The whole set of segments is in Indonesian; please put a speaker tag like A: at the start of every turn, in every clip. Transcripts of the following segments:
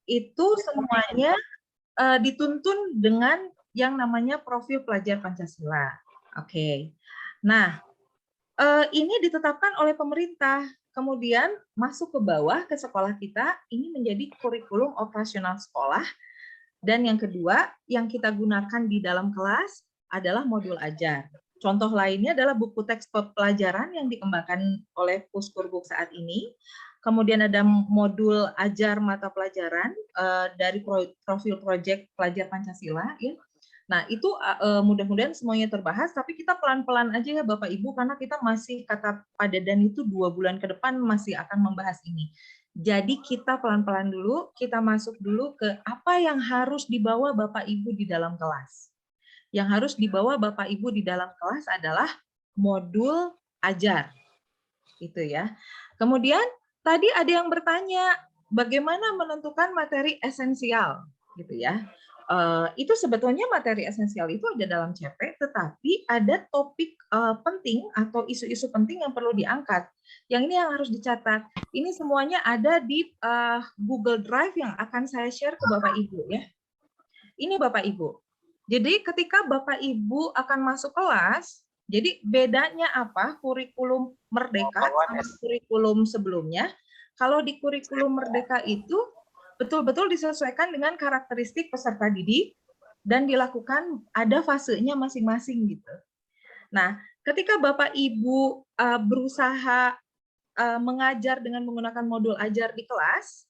A: itu semuanya dituntun dengan yang namanya profil pelajar Pancasila. Oke. Nah, ini ditetapkan oleh pemerintah. Kemudian masuk ke bawah ke sekolah kita, ini menjadi kurikulum operasional sekolah. Dan yang kedua, yang kita gunakan di dalam kelas adalah modul ajar. Contoh lainnya adalah buku teks pelajaran yang dikembangkan oleh Puskurbuk saat ini. Kemudian ada modul ajar mata pelajaran dari profil proyek pelajar Pancasila. Ya. Nah, itu mudah-mudahan semuanya terbahas, tapi kita pelan-pelan aja ya Bapak Ibu, karena kita masih, kata Pak Dadan itu 2 bulan ke depan masih akan membahas ini. Jadi kita pelan-pelan dulu, kita masuk dulu ke apa yang harus dibawa Bapak Ibu di dalam kelas. Yang harus dibawa Bapak Ibu di dalam kelas adalah modul ajar. Itu ya. Kemudian tadi ada yang bertanya, bagaimana menentukan materi esensial gitu ya. Itu sebetulnya materi esensial itu ada dalam CP, tetapi ada topik penting atau isu-isu penting yang perlu diangkat. Yang ini yang harus dicatat. Ini semuanya ada di Google Drive yang akan saya share ke Bapak Ibu ya. Ini Bapak Ibu. Jadi ketika Bapak Ibu akan masuk kelas, jadi bedanya apa kurikulum Merdeka sama kurikulum sebelumnya? Kalau di kurikulum Merdeka itu betul-betul disesuaikan dengan karakteristik peserta didik dan dilakukan ada fasenya masing-masing gitu. Nah, ketika Bapak Ibu berusaha mengajar dengan menggunakan modul ajar di kelas,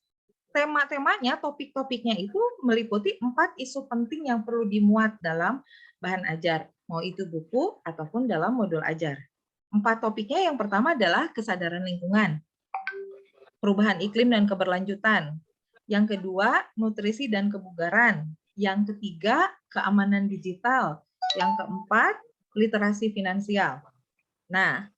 A: tema-temanya, topik-topiknya itu meliputi 4 isu penting yang perlu dimuat dalam bahan ajar, mau itu buku ataupun dalam modul ajar. 4 topiknya yang pertama adalah kesadaran lingkungan, perubahan iklim dan keberlanjutan. Yang kedua, nutrisi dan kebugaran. Yang ketiga, keamanan digital. Yang keempat, literasi finansial. Nah,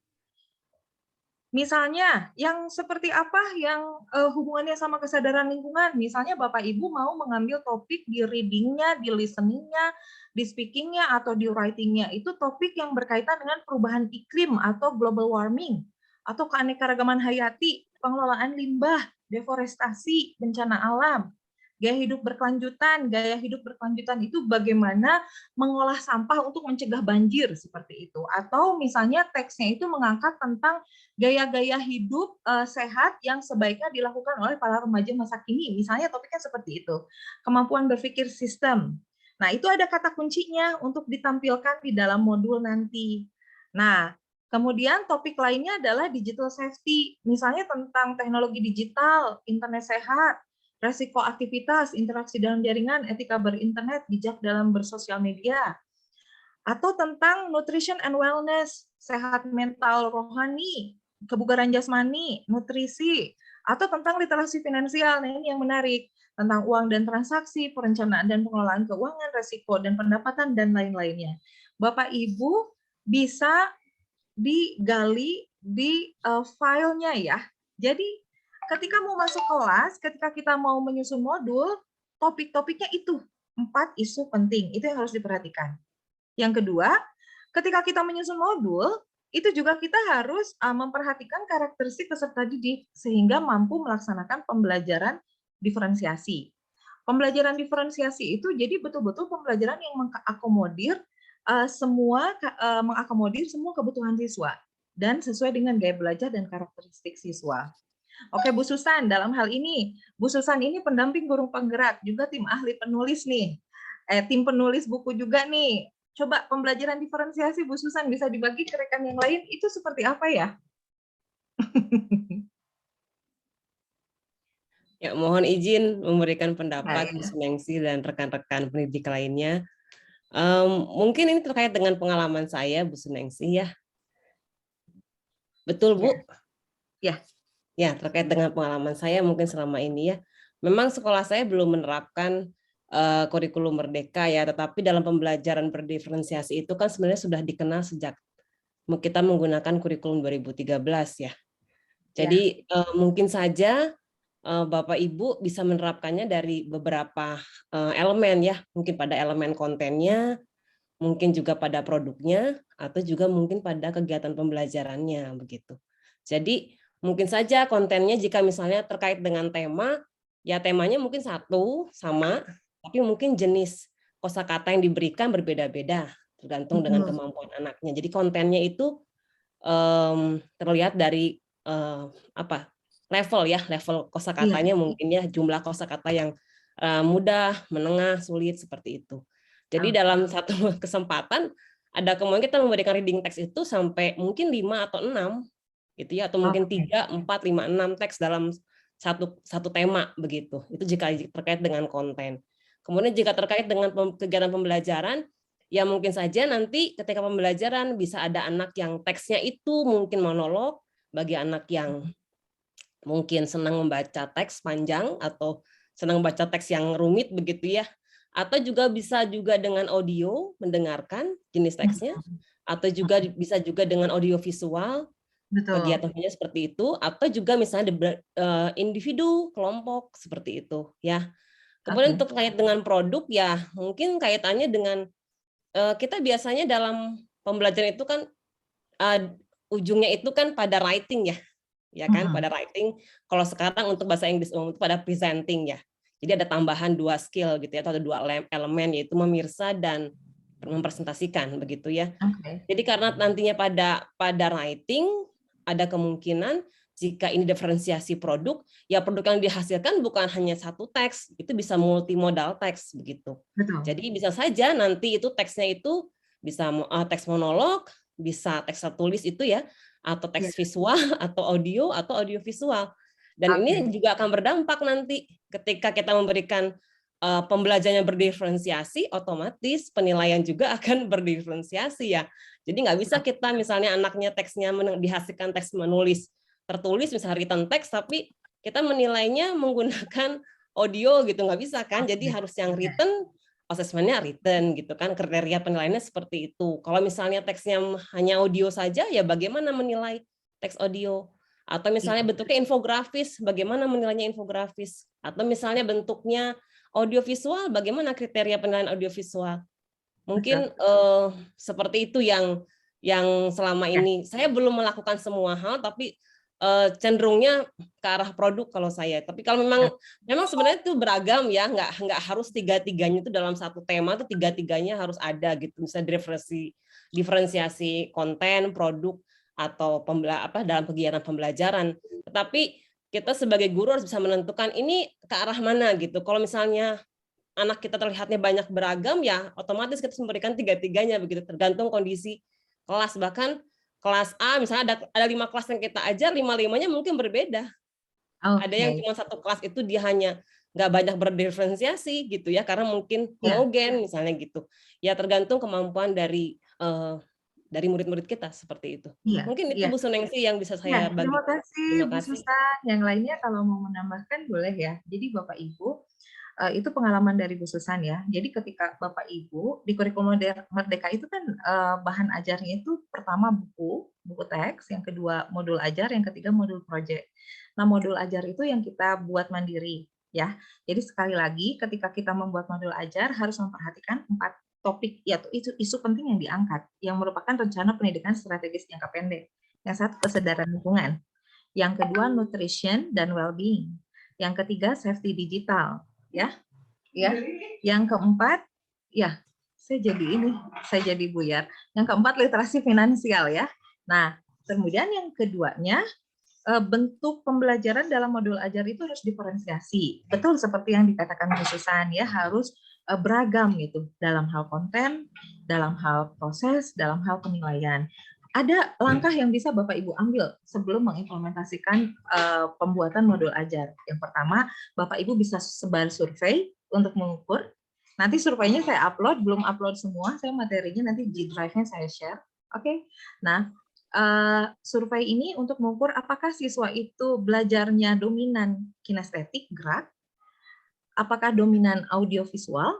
A: misalnya, yang seperti apa yang hubungannya sama kesadaran lingkungan? Misalnya Bapak Ibu mau mengambil topik di reading-nya, di listening-nya, di speaking-nya, atau di writing-nya. Itu topik yang berkaitan dengan perubahan iklim atau global warming, atau keanekaragaman hayati, pengelolaan limbah, deforestasi, bencana alam. Gaya hidup berkelanjutan itu bagaimana mengolah sampah untuk mencegah banjir seperti itu. Atau misalnya teksnya itu mengangkat tentang gaya-gaya hidup sehat yang sebaiknya dilakukan oleh para remaja masa kini. Misalnya topiknya seperti itu. Kemampuan berpikir sistem. Nah, itu ada kata kuncinya untuk ditampilkan di dalam modul nanti. Nah, kemudian topik lainnya adalah digital safety. Misalnya tentang teknologi digital, internet sehat, resiko aktivitas, interaksi dalam jaringan, etika berinternet, bijak dalam bersosial media. Atau tentang nutrition and wellness, sehat mental rohani, kebugaran jasmani, nutrisi, atau tentang literasi finansial. Nah, ini yang menarik, tentang uang dan transaksi, perencanaan dan pengelolaan keuangan, resiko dan pendapatan, dan lain-lainnya. Bapak Ibu bisa digali di filenya ya. Jadi ketika mau masuk kelas, ketika kita mau menyusun modul, topik-topiknya itu 4 isu penting, itu yang harus diperhatikan. Yang kedua, ketika kita menyusun modul, itu juga kita harus memperhatikan karakteristik peserta didik sehingga mampu melaksanakan pembelajaran diferensiasi. Pembelajaran diferensiasi itu jadi betul-betul pembelajaran yang mengakomodir semua kebutuhan siswa dan sesuai dengan gaya belajar dan karakteristik siswa. Oke, Bu Susan, dalam hal ini, Bu Susan ini pendamping guru penggerak, juga tim ahli penulis nih. Tim penulis buku juga nih. Coba pembelajaran diferensiasi Bu Susan bisa dibagi ke rekan yang lain, itu seperti apa ya?
B: Ya, mohon izin memberikan pendapat Bu Suningsih dan rekan-rekan pendidik lainnya. Mungkin ini terkait dengan pengalaman saya, Bu Suningsih ya. Betul, Bu?
A: Ya.
B: Ya, terkait dengan pengalaman saya mungkin selama ini ya. Memang sekolah saya belum menerapkan kurikulum Merdeka ya, tetapi dalam pembelajaran berdiferensiasi itu kan sebenarnya sudah dikenal sejak kita menggunakan kurikulum 2013 ya. Jadi mungkin saja Bapak Ibu bisa menerapkannya dari beberapa elemen ya, mungkin pada elemen kontennya, mungkin juga pada produknya, atau juga mungkin pada kegiatan pembelajarannya begitu. Jadi mungkin saja kontennya jika misalnya terkait dengan tema, ya temanya mungkin satu sama, tapi mungkin jenis kosakata yang diberikan berbeda-beda tergantung dengan
A: Betul.
B: kemampuan anaknya. Jadi kontennya itu terlihat dari apa level ya, level
A: Iya.
B: kosakatanya mungkin ya, jumlah kosakata yang mudah, menengah, sulit seperti itu. Jadi
A: Oke.
B: dalam satu kesempatan ada kemungkinan kita memberikan reading text itu sampai mungkin 5 atau 6 gitu ya, atau mungkin
A: Oke.
B: 3, 4, 5, 6 teks dalam satu tema begitu. Itu jika terkait dengan konten. Kemudian jika terkait dengan kegiatan pembelajaran, ya mungkin saja nanti ketika pembelajaran bisa ada anak yang teksnya itu mungkin monolog, bagi anak yang mungkin senang membaca teks panjang atau senang membaca teks yang rumit begitu ya. Atau juga bisa juga dengan audio mendengarkan jenis teksnya, atau juga bisa juga dengan audio visual,
A: Betul.
B: kegiatannya seperti itu, atau juga misalnya individu, kelompok seperti itu ya. Kemudian
A: Oke.
B: untuk terkait dengan produk ya mungkin kaitannya dengan kita biasanya dalam pembelajaran itu kan ujungnya itu kan pada writing ya kan, pada writing. Kalau sekarang untuk bahasa Inggris umum itu pada presenting ya. Jadi ada tambahan 2 skill gitu ya, atau ada 2 elemen yaitu memirsa dan mempresentasikan begitu ya.
A: Oke.
B: Jadi karena nantinya pada writing ada kemungkinan jika ini diferensiasi produk, ya produk yang dihasilkan bukan hanya satu teks, itu bisa multimodal teks begitu.
A: Betul.
B: Jadi bisa saja nanti itu teksnya itu bisa teks monolog, bisa teks tertulis itu ya, atau
A: Iya.
B: teks visual atau audio visual. Dan
A: Oke.
B: ini juga akan berdampak nanti ketika kita memberikan pembelajaran yang berdiferensiasi, otomatis penilaian juga akan berdiferensiasi ya. Jadi nggak bisa kita misalnya anaknya teksnya dihasilkan teks menulis tertulis misalnya written text, tapi kita menilainya menggunakan audio gitu, nggak bisa kan. Jadi
A: Oke.
B: harus yang
A: Iya.
B: written, asesmennya written gitu kan, kriteria penilaiannya seperti itu. Kalau misalnya teksnya hanya audio saja, ya bagaimana menilai teks audio? Atau misalnya
A: Iya.
B: bentuknya infografis, bagaimana menilainya infografis? Atau misalnya bentuknya audiovisual, bagaimana kriteria penilaian audiovisual?
A: Betul.
B: Mungkin seperti itu yang selama
A: Ya.
B: ini saya belum melakukan semua hal, tapi cenderungnya ke arah produk kalau saya. Tapi kalau
A: Ya.
B: memang sebenarnya itu beragam ya, nggak harus tiga-tiganya itu dalam satu tema itu tiga-tiganya harus ada gitu. Misalnya diferensiasi konten, produk atau dalam kegiatan pembelajaran. Tetapi kita sebagai guru harus bisa menentukan ini ke arah mana gitu. Kalau misalnya anak kita terlihatnya banyak beragam ya otomatis kita memberikan tiga-tiganya begitu tergantung kondisi kelas. Bahkan kelas A misalnya ada 5 kelas yang kita ajar, 5-5-nya mungkin berbeda. Ada yang
A: Oke.
B: cuma satu kelas itu dia hanya nggak banyak berdiferensiasi gitu ya karena mungkin
A: Ya.
B: homogen misalnya gitu. Ya tergantung kemampuan dari murid-murid kita seperti itu.
A: Iya.
B: Mungkin itu
A: Iya.
B: Bu Suningsi yang bisa
A: Ya,
B: saya
A: terima
B: bagi.
A: kasih
B: Terima
A: Bu
B: kasih.
A: Susan. Yang lainnya kalau mau menambahkan boleh ya. Jadi Bapak Ibu, itu pengalaman dari Bu Susan ya. Jadi ketika Bapak Ibu di kurikulum Merdeka itu kan bahan ajarnya itu pertama buku teks, yang kedua modul ajar, yang ketiga modul proyek. Nah, modul ajar itu yang kita buat mandiri ya. Jadi sekali lagi ketika kita membuat modul ajar harus memperhatikan 4 topik yaitu isu penting yang diangkat yang merupakan rencana pendidikan strategis jangka pendek. Yang satu kesadaran lingkungan, yang kedua nutrition dan well-being, yang ketiga safety digital, ya, yang keempat, ya, saya jadi buyar. Yang keempat literasi finansial ya. Nah, kemudian yang keduanya bentuk pembelajaran dalam modul ajar itu harus diferensiasi. Betul seperti yang dikatakan Bu Susan ya, harus beragam gitu dalam hal konten, dalam hal proses, dalam hal penilaian. Ada langkah yang bisa Bapak Ibu ambil sebelum mengimplementasikan pembuatan modul ajar. Yang pertama, Bapak Ibu bisa sebar survei untuk mengukur. Nanti surveinya saya upload, belum upload semua, saya materinya nanti di drive-nya saya share. Oke. Nah, survei ini untuk mengukur apakah siswa itu belajarnya dominan kinestetik, gerak, apakah dominan audiovisual,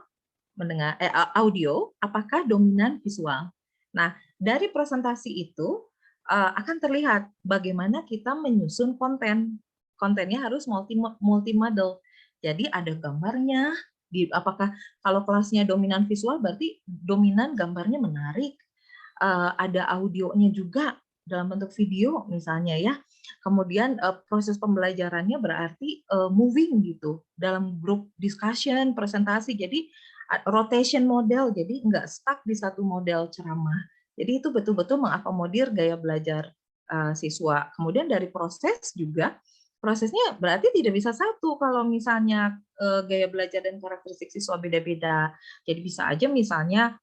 A: audio, apakah dominan visual. Nah, dari presentasi itu akan terlihat bagaimana kita menyusun konten. Kontennya harus multimodal. Jadi ada gambarnya, apakah kalau kelasnya dominan visual berarti dominan gambarnya menarik, ada audionya juga dalam bentuk video misalnya ya. Kemudian proses pembelajarannya berarti moving gitu dalam grup discussion, presentasi. Jadi rotation model, jadi nggak stuck di satu model ceramah. Jadi itu betul-betul mengakomodir gaya belajar siswa. Kemudian dari proses juga, prosesnya berarti tidak bisa satu kalau misalnya gaya belajar dan karakteristik siswa beda-beda. Jadi bisa aja misalnya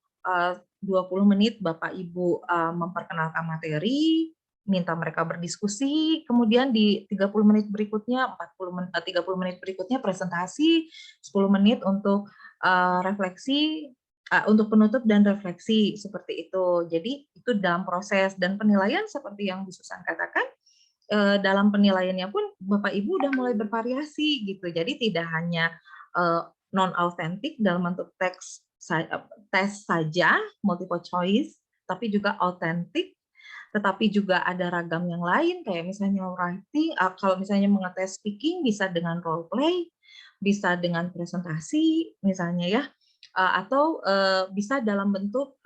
A: 20 menit Bapak Ibu memperkenalkan materi, minta mereka berdiskusi, kemudian di 30 menit berikutnya, 30 menit berikutnya presentasi, 10 menit untuk refleksi, untuk penutup dan refleksi, seperti itu. Jadi itu dalam proses, dan penilaian seperti yang Bu Susan katakan, dalam penilaiannya pun Bapak Ibu udah mulai bervariasi gitu. Jadi tidak hanya non autentik dalam bentuk teks tes saja, multiple choice, tapi juga autentik, tetapi juga ada ragam yang lain kayak misalnya writing, kalau misalnya mengetes speaking bisa dengan role play, bisa dengan presentasi misalnya ya, atau bisa dalam bentuk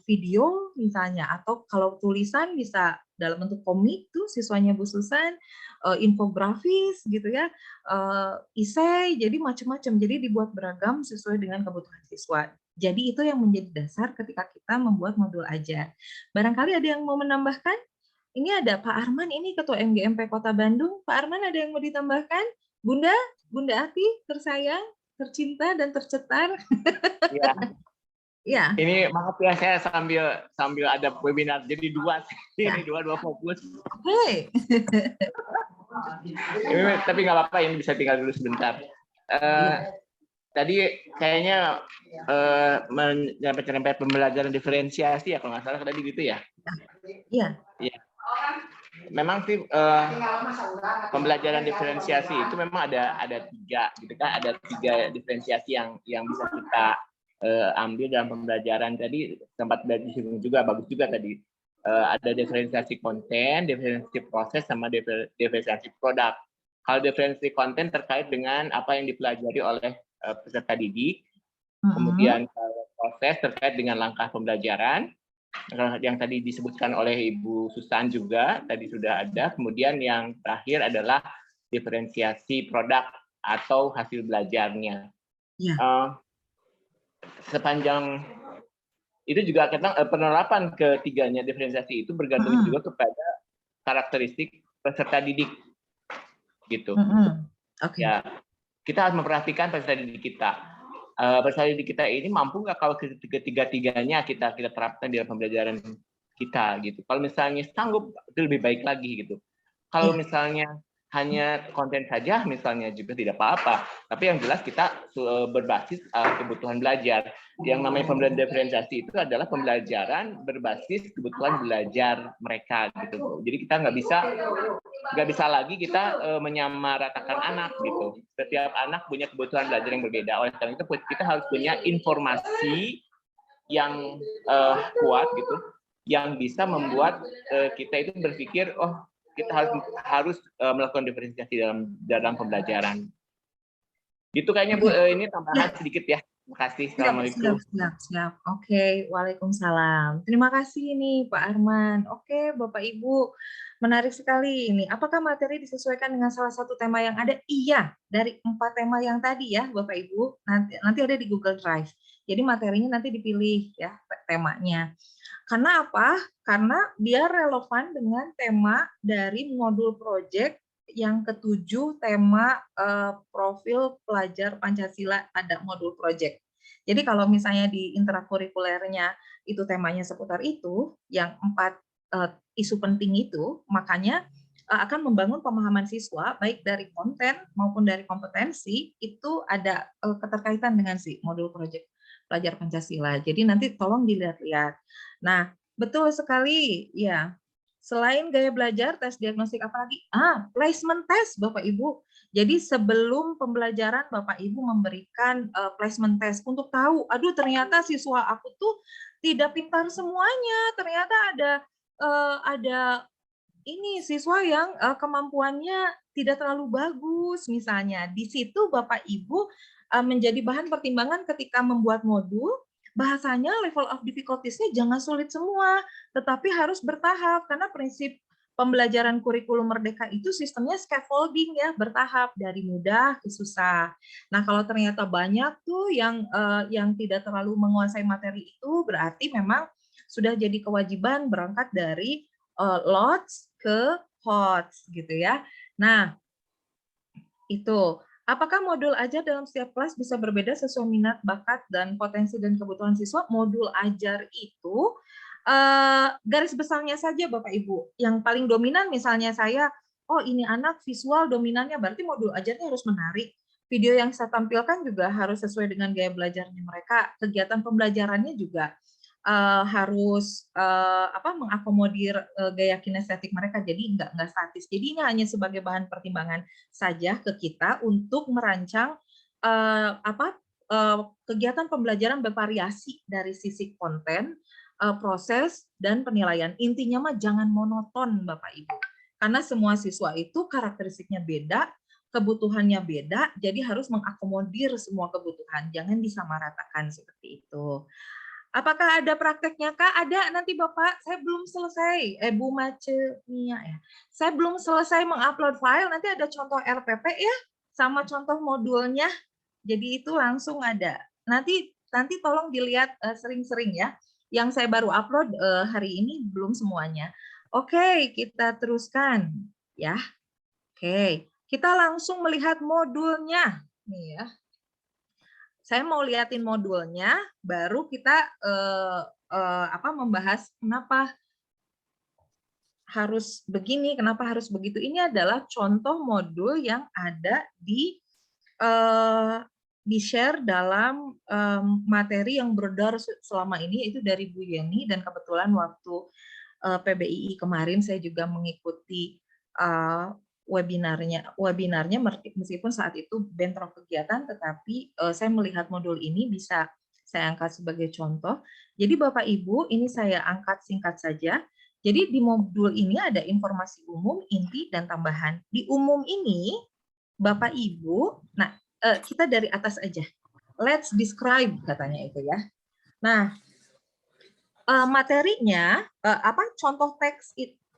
A: video misalnya, atau kalau tulisan bisa dalam bentuk komik tuh siswanya Bu Susan, infografis gitu ya, esai, jadi macam-macam. Jadi dibuat beragam sesuai dengan kebutuhan siswa. Jadi itu yang menjadi dasar ketika kita membuat modul ajar. Barangkali ada yang mau menambahkan? Ini ada Pak Arman, ini Ketua MGMP Kota Bandung. Pak Arman, ada yang mau ditambahkan? Bunda Ati, tersayang, tercinta, dan tercetar.
C: Ya.
A: Ya.
C: Ini maaf ya, saya sambil ada webinar, jadi dua ini dua fokus.
A: Oke.
C: Tapi nggak apa-apa, ini bisa tinggal dulu sebentar. Tadi kayaknya menyerempet pembelajaran diferensiasi ya, kalau nggak salah tadi gitu ya.
A: Iya.
C: Iya. Memang sih pembelajaran diferensiasi itu memang ada tiga gitu kan, ada tiga diferensiasi yang bisa kita ambil dalam pembelajaran. Tadi sempat disinggung juga, bagus juga tadi. Ada diferensiasi konten, diferensiasi proses, sama diferensiasi produk. Kalau diferensiasi konten terkait dengan apa yang dipelajari oleh peserta didik, kemudian proses terkait dengan langkah pembelajaran, yang tadi disebutkan oleh Ibu Susan juga tadi sudah ada. Kemudian yang terakhir adalah diferensiasi produk atau hasil belajarnya. Ya. Sepanjang itu juga penerapan ketiganya diferensiasi itu bergantung juga kepada karakteristik peserta didik, gitu. Okay. Ya, kita harus memperhatikan peserta didik kita. Peserta didik kita ini mampu nggak kalau ketiga-tiganya kita terapkan dalam pembelajaran kita, gitu. Kalau misalnya sanggup, itu lebih baik lagi, gitu. Kalau misalnya hanya konten saja misalnya juga tidak apa-apa, tapi yang jelas kita berbasis kebutuhan belajar. Yang namanya pembelajaran diferensiasi itu adalah pembelajaran berbasis kebutuhan belajar mereka, gitu. Jadi kita nggak bisa lagi kita menyamaratakan anak, gitu. Setiap anak punya kebutuhan belajar yang berbeda. Oleh karena itu kita harus punya informasi yang kuat, gitu, yang bisa membuat kita itu berpikir, oh, kita harus melakukan diferensiasi dalam pembelajaran. Gitu kayaknya Bu, ini tambahan sedikit ya. Terima kasih. Assalamualaikum.
A: Siap. Oke, waalaikumsalam. Terima kasih nih Pak Arman. Oke, Bapak Ibu, menarik sekali ini. Apakah materi disesuaikan dengan salah satu tema yang ada? Iya, dari 4 tema yang tadi ya, Bapak Ibu. Nanti ada di Google Drive. Jadi materinya nanti dipilih ya temanya. Karena apa? Karena dia relevan dengan tema dari modul project yang ke-7, tema profil pelajar Pancasila pada modul project. Jadi kalau misalnya di intrakurikulernya itu temanya seputar itu, yang 4 isu penting itu, makanya akan membangun pemahaman siswa baik dari konten maupun dari kompetensi, itu ada keterkaitan dengan si modul project pelajar Pancasila. Jadi nanti tolong dilihat-lihat. Nah, betul sekali ya. Selain gaya belajar, tes diagnostik apa lagi? Placement test, Bapak Ibu. Jadi sebelum pembelajaran Bapak Ibu memberikan placement test untuk tahu, aduh ternyata siswa aku tuh tidak pintar semuanya. Ternyata ada ini siswa yang kemampuannya tidak terlalu bagus misalnya. Di situ Bapak Ibu menjadi bahan pertimbangan ketika membuat modul bahasanya level of difficulties-nya jangan sulit semua, tetapi harus bertahap, karena prinsip pembelajaran kurikulum Merdeka itu sistemnya scaffolding ya, bertahap dari mudah ke susah. Nah, kalau ternyata banyak tuh yang tidak terlalu menguasai materi itu, berarti memang sudah jadi kewajiban berangkat dari lots ke HOTS gitu ya. Nah, itu. Apakah modul ajar dalam setiap kelas bisa berbeda sesuai minat, bakat, dan potensi dan kebutuhan siswa? Modul ajar itu garis besarnya saja Bapak Ibu. Yang paling dominan misalnya saya, oh ini anak visual dominannya, berarti modul ajarnya harus menarik. Video yang saya tampilkan juga harus sesuai dengan gaya belajarnya mereka. Kegiatan pembelajarannya juga harus mengakomodir gaya kinestetik mereka, jadi nggak statis. Jadi ini hanya sebagai bahan pertimbangan saja ke kita untuk merancang kegiatan pembelajaran bervariasi dari sisi konten, proses, dan penilaian. Intinya mah jangan monoton Bapak Ibu, karena semua siswa itu karakteristiknya beda, kebutuhannya beda, jadi harus mengakomodir semua kebutuhan, jangan disamaratakan seperti itu. Apakah ada prakteknya, Kak? Ada, nanti Bapak, saya belum selesai, Bu Mace Mia ya. Saya belum selesai mengupload file, nanti ada contoh RPP ya, sama contoh modulnya. Jadi itu langsung ada. Nanti tolong dilihat sering-sering ya. Yang saya baru upload hari ini belum semuanya. Oke, kita teruskan ya. Oke, kita langsung melihat modulnya nih ya. Saya mau liatin modulnya, baru kita membahas kenapa harus begini, kenapa harus begitu. Ini adalah contoh modul yang ada di share dalam materi yang beredar selama ini, itu dari Bu Yeni, dan kebetulan waktu PBII kemarin saya juga mengikuti webinarnya meskipun saat itu bentrok kegiatan, tetapi saya melihat modul ini bisa saya angkat sebagai contoh. Jadi Bapak Ibu, ini saya angkat singkat saja. Jadi di modul ini ada informasi umum, inti, dan tambahan. Di umum ini Bapak Ibu, nah kita dari atas aja. Let's describe katanya itu ya. Nah, materinya contoh teks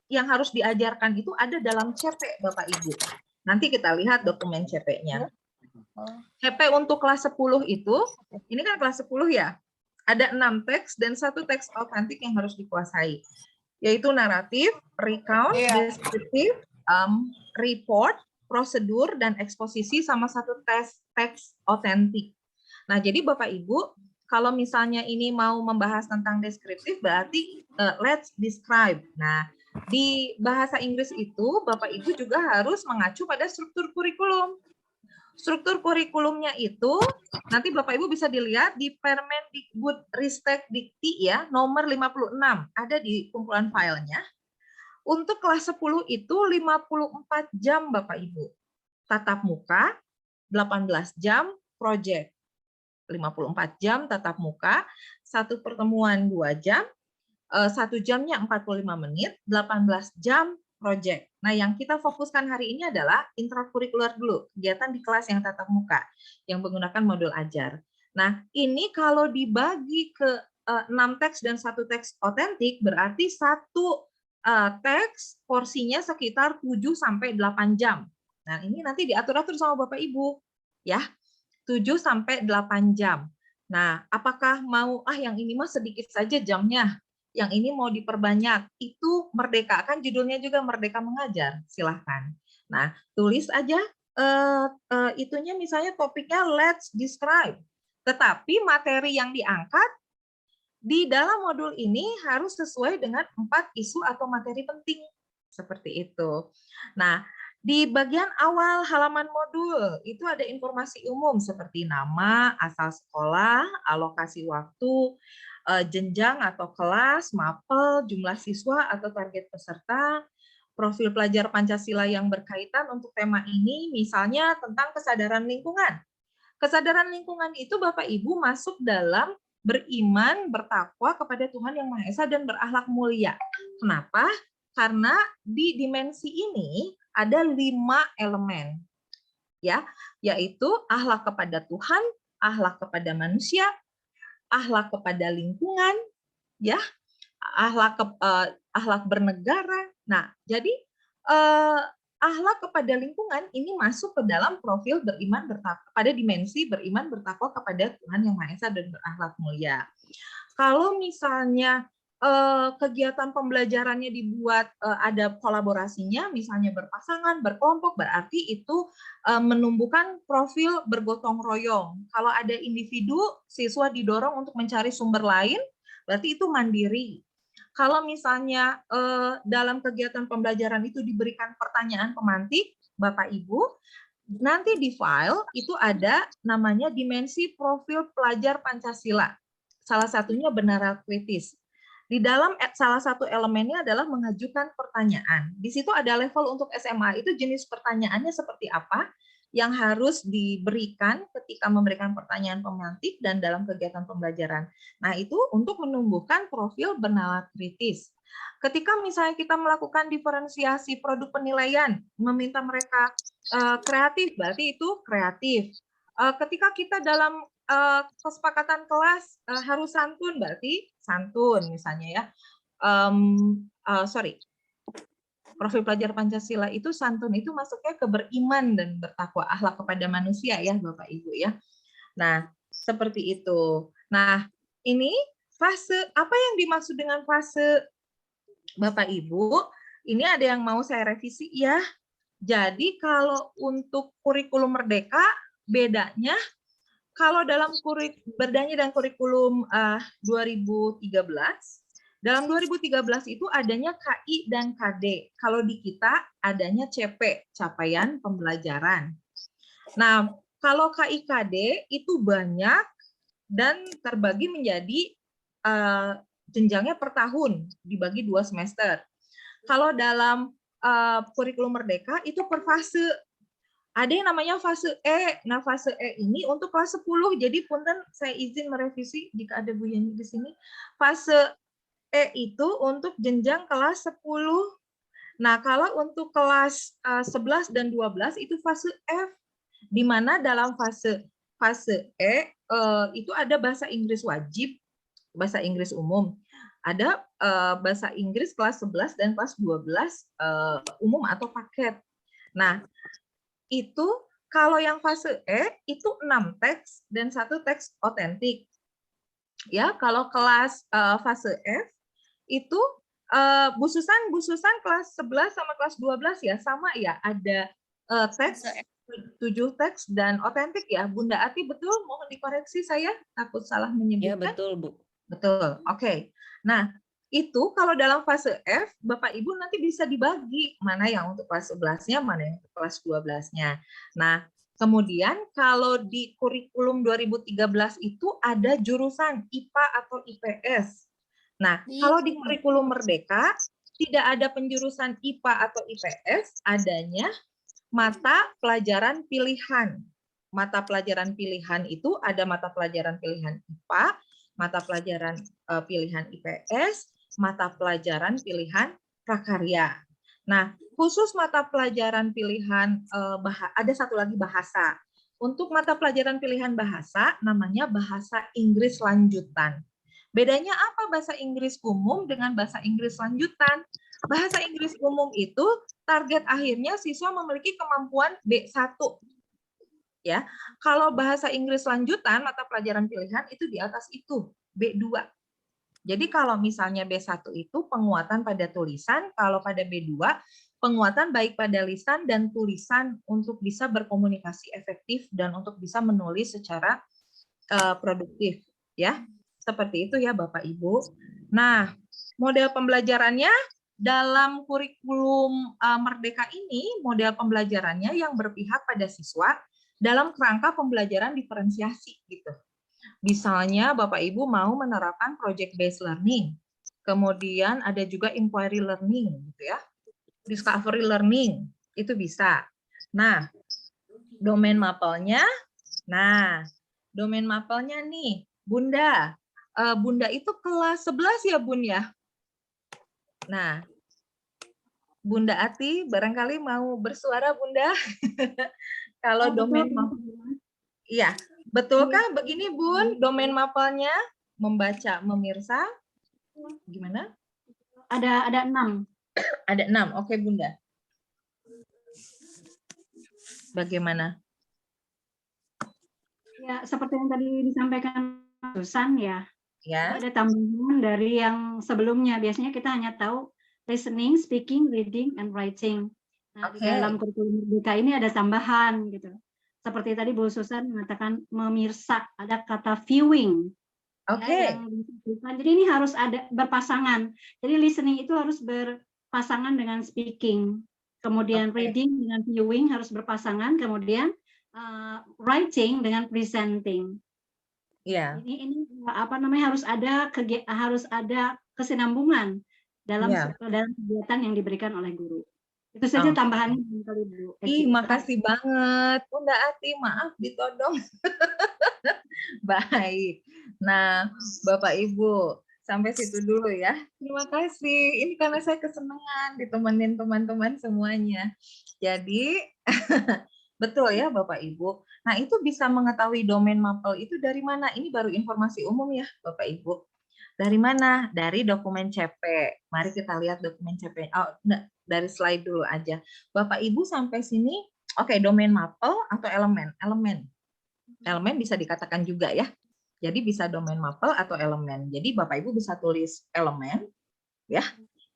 A: yang harus diajarkan itu ada dalam CP Bapak Ibu. Nanti kita lihat dokumen CP-nya. CP untuk kelas 10 itu, ini kan kelas 10 ya, ada 6 teks dan 1 teks autentik yang harus dikuasai, yaitu naratif, recount, deskriptif, report, prosedur, dan eksposisi, sama 1 teks autentik. Nah, jadi Bapak Ibu, kalau misalnya ini mau membahas tentang deskriptif, berarti let's describe. Nah, di bahasa Inggris itu Bapak Ibu juga harus mengacu pada struktur kurikulum. Struktur kurikulumnya itu nanti Bapak Ibu bisa dilihat di Permendikbud-Ristek Dikti ya, nomor 56, ada di kumpulan filenya. Untuk kelas 10 itu 54 jam Bapak Ibu. Tatap muka, 18 jam project. 54 jam tatap muka, 1 pertemuan 2 jam, 1 jamnya 45 menit, 18 jam project. Nah, yang kita fokuskan hari ini adalah intrakurikuler dulu, kegiatan di kelas yang tatap muka, yang menggunakan modul ajar. Nah, ini kalau dibagi ke 6 teks dan 1 teks autentik, berarti 1 teks porsinya sekitar 7-8 jam. Nah, ini nanti diatur-atur sama Bapak Ibu, ya. 7-8 jam. Nah, apakah mau, yang ini mah sedikit saja jamnya, yang ini mau diperbanyak, itu Merdeka, kan judulnya juga Merdeka Mengajar, silahkan. Nah, tulis aja itunya, misalnya topiknya let's describe. Tetapi materi yang diangkat di dalam modul ini harus sesuai dengan 4 isu atau materi penting. Seperti itu. Nah, di bagian awal halaman modul itu ada informasi umum seperti nama, asal sekolah, alokasi waktu, jenjang atau kelas, mapel, jumlah siswa atau target peserta, profil pelajar Pancasila yang berkaitan untuk tema ini, misalnya tentang kesadaran lingkungan. Kesadaran lingkungan itu Bapak Ibu masuk dalam beriman, bertakwa kepada Tuhan Yang Maha Esa dan berakhlak mulia. Kenapa? Karena di dimensi ini ada 5 elemen, ya, yaitu akhlak kepada Tuhan, akhlak kepada manusia, akhlak kepada lingkungan, ya, akhlak bernegara. Nah, jadi akhlak kepada lingkungan ini masuk ke dalam profil beriman bertakwa, pada dimensi beriman bertakwa kepada Tuhan Yang Maha Esa dan berakhlak mulia. Kalau misalnya kegiatan pembelajarannya dibuat ada kolaborasinya, misalnya berpasangan, berkelompok, berarti itu menumbuhkan profil bergotong royong. Kalau ada individu, siswa didorong untuk mencari sumber lain, berarti itu mandiri. Kalau misalnya dalam kegiatan pembelajaran itu diberikan pertanyaan pemantik, Bapak Ibu, nanti di file itu ada namanya dimensi profil pelajar Pancasila. Salah satunya benaran kritis. Di dalam salah satu elemennya adalah mengajukan pertanyaan. Di situ ada level untuk SMA, itu jenis pertanyaannya seperti apa yang harus diberikan ketika memberikan pertanyaan pemantik dan dalam kegiatan pembelajaran. Nah, itu untuk menumbuhkan profil bernalar kritis. Ketika misalnya kita melakukan diferensiasi produk penilaian, meminta mereka kreatif, berarti itu kreatif. Ketika kita dalam kesepakatan kelas harus santun, berarti santun misalnya ya. Profil pelajar Pancasila itu santun itu masuknya ke beriman dan bertakwa, akhlak kepada manusia ya Bapak Ibu ya. Nah, seperti itu. Nah, ini fase, apa yang dimaksud dengan fase Bapak Ibu? Ini ada yang mau saya revisi ya. Jadi kalau untuk kurikulum merdeka bedanya, kalau dalam berdanya dan kurikulum 2013, dalam 2013 itu adanya KI dan KD. Kalau di kita adanya CP, capaian pembelajaran. Nah, kalau KI KD itu banyak dan terbagi menjadi jenjangnya per tahun, dibagi 2 semester. Kalau dalam kurikulum merdeka itu per fase. Ada yang namanya fase E. Nah, fase E ini untuk kelas 10. Jadi punten saya izin merevisi jika ada Bu Yani di sini. Fase E itu untuk jenjang kelas 10. Nah, kalau untuk kelas 11 dan 12 itu fase F. Di mana dalam fase E itu ada bahasa Inggris wajib, bahasa Inggris umum. Ada bahasa Inggris kelas 11 dan kelas 12 umum atau paket. Nah, itu kalau yang fase E itu 6 teks dan 1 teks otentik. Ya, kalau kelas fase F itu bususan kelas 11 sama kelas 12 ya sama ya, ada teks 7 teks dan otentik ya. Bunda Ati betul, mohon dikoreksi saya takut salah menyebutkan.
B: Ya, betul, Bu.
A: Betul. Oke. Nah, itu kalau dalam fase F, Bapak Ibu nanti bisa dibagi mana yang untuk kelas 11-nya, mana yang untuk kelas 12-nya. Nah, kemudian kalau di kurikulum 2013 itu ada jurusan IPA atau IPS. Nah, kalau di kurikulum Merdeka tidak ada penjurusan IPA atau IPS, adanya mata pelajaran pilihan. Mata pelajaran pilihan itu ada mata pelajaran pilihan IPA, mata pelajaran pilihan IPS, mata pelajaran pilihan prakarya. Nah, khusus mata pelajaran pilihan ada satu lagi bahasa. Untuk mata pelajaran pilihan bahasa namanya bahasa Inggris lanjutan. Bedanya apa bahasa Inggris umum dengan bahasa Inggris lanjutan? Bahasa Inggris umum itu target akhirnya siswa memiliki kemampuan B1. Ya, kalau bahasa Inggris lanjutan mata pelajaran pilihan itu di atas itu B2. Jadi kalau misalnya B1 itu penguatan pada tulisan, kalau pada B2 penguatan baik pada lisan dan tulisan untuk bisa berkomunikasi efektif dan untuk bisa menulis secara produktif ya. Seperti itu ya Bapak Ibu. Nah, model pembelajarannya dalam kurikulum Merdeka ini model pembelajarannya yang berpihak pada siswa dalam kerangka pembelajaran diferensiasi gitu. Misalnya Bapak Ibu mau menerapkan project based learning. Kemudian ada juga inquiry learning gitu ya. Discovery learning itu bisa. Nah, domain mapelnya. Nah, domain mapelnya nih, Bunda. Bunda itu kelas 11 ya, Bun ya? Nah, Bunda Ati barangkali mau bersuara, Bunda. Kalau domain mapel, iya, betulkah begini Bun, domain mapelnya? membaca, memirsa, gimana?
D: Ada 6.
A: Ada 6. Oke, Bunda. Bagaimana?
D: Ya, seperti yang tadi disampaikan Susan ya.
A: Ya.
D: Ada tambahan dari yang sebelumnya. Biasanya kita hanya tahu listening, speaking, reading, and writing. Nah, di dalam kurikulum Merdeka ini ada tambahan gitu. Seperti tadi Bu Susan mengatakan memirsa, ada kata viewing. Ya, yang jadi ini harus ada berpasangan. Jadi listening itu harus berpasangan dengan speaking. Kemudian reading dengan viewing harus berpasangan. Kemudian writing dengan presenting.
A: Iya.
D: Ini apa namanya, harus ada kesinambungan dalam kegiatan yang diberikan oleh guru. Itu saja tambahannya kali Bu.
A: Makasih banget Bunda Ati, maaf ditodong. Baik. Nah, Bapak Ibu, sampai situ dulu ya. Terima kasih. Ini karena saya kesenangan ditemenin teman-teman semuanya. Jadi betul ya Bapak Ibu. Nah, itu bisa mengetahui domain MAPEL itu dari mana? Ini baru informasi umum ya Bapak Ibu. Dari mana? Dari dokumen CP. Mari kita lihat dokumen CP. Oh, enggak, dari slide dulu aja. Bapak Ibu sampai sini, oke, domain MAPEL atau elemen? Elemen bisa dikatakan juga ya. Jadi bisa domain MAPEL atau elemen. Jadi Bapak Ibu bisa tulis elemen ya.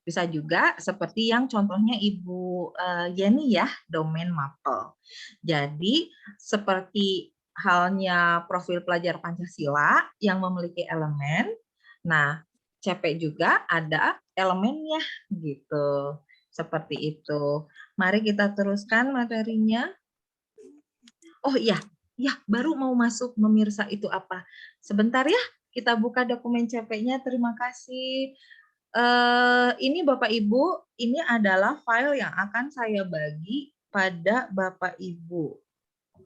A: Bisa juga seperti yang contohnya Ibu Yeni ya, domain MAPEL. Jadi seperti halnya profil pelajar Pancasila yang memiliki elemen. Nah, CP juga ada elemennya gitu. Seperti itu. Mari kita teruskan materinya. Oh iya, baru mau masuk memirsa itu apa? Sebentar ya, kita buka dokumen CP-nya. Terima kasih. Ini Bapak Ibu, ini adalah file yang akan saya bagi pada Bapak Ibu.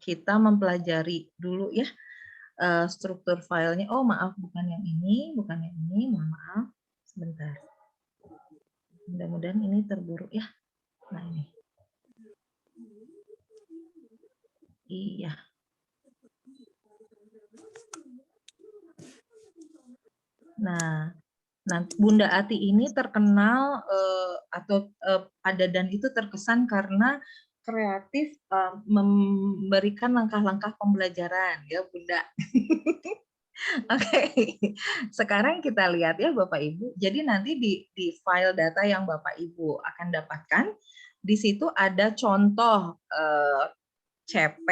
A: Kita mempelajari dulu ya struktur filenya. Oh maaf, bukan yang ini, mohon maaf. Sebentar. Mudah-mudahan ini terburuk ya. Nah ini. Iya. Nah, Bunda Ati ini terkenal dan itu terkesan karena kreatif memberikan langkah-langkah pembelajaran ya Bunda. Oke, sekarang kita lihat ya Bapak Ibu. Jadi nanti di file data yang Bapak Ibu akan dapatkan, di situ ada contoh CP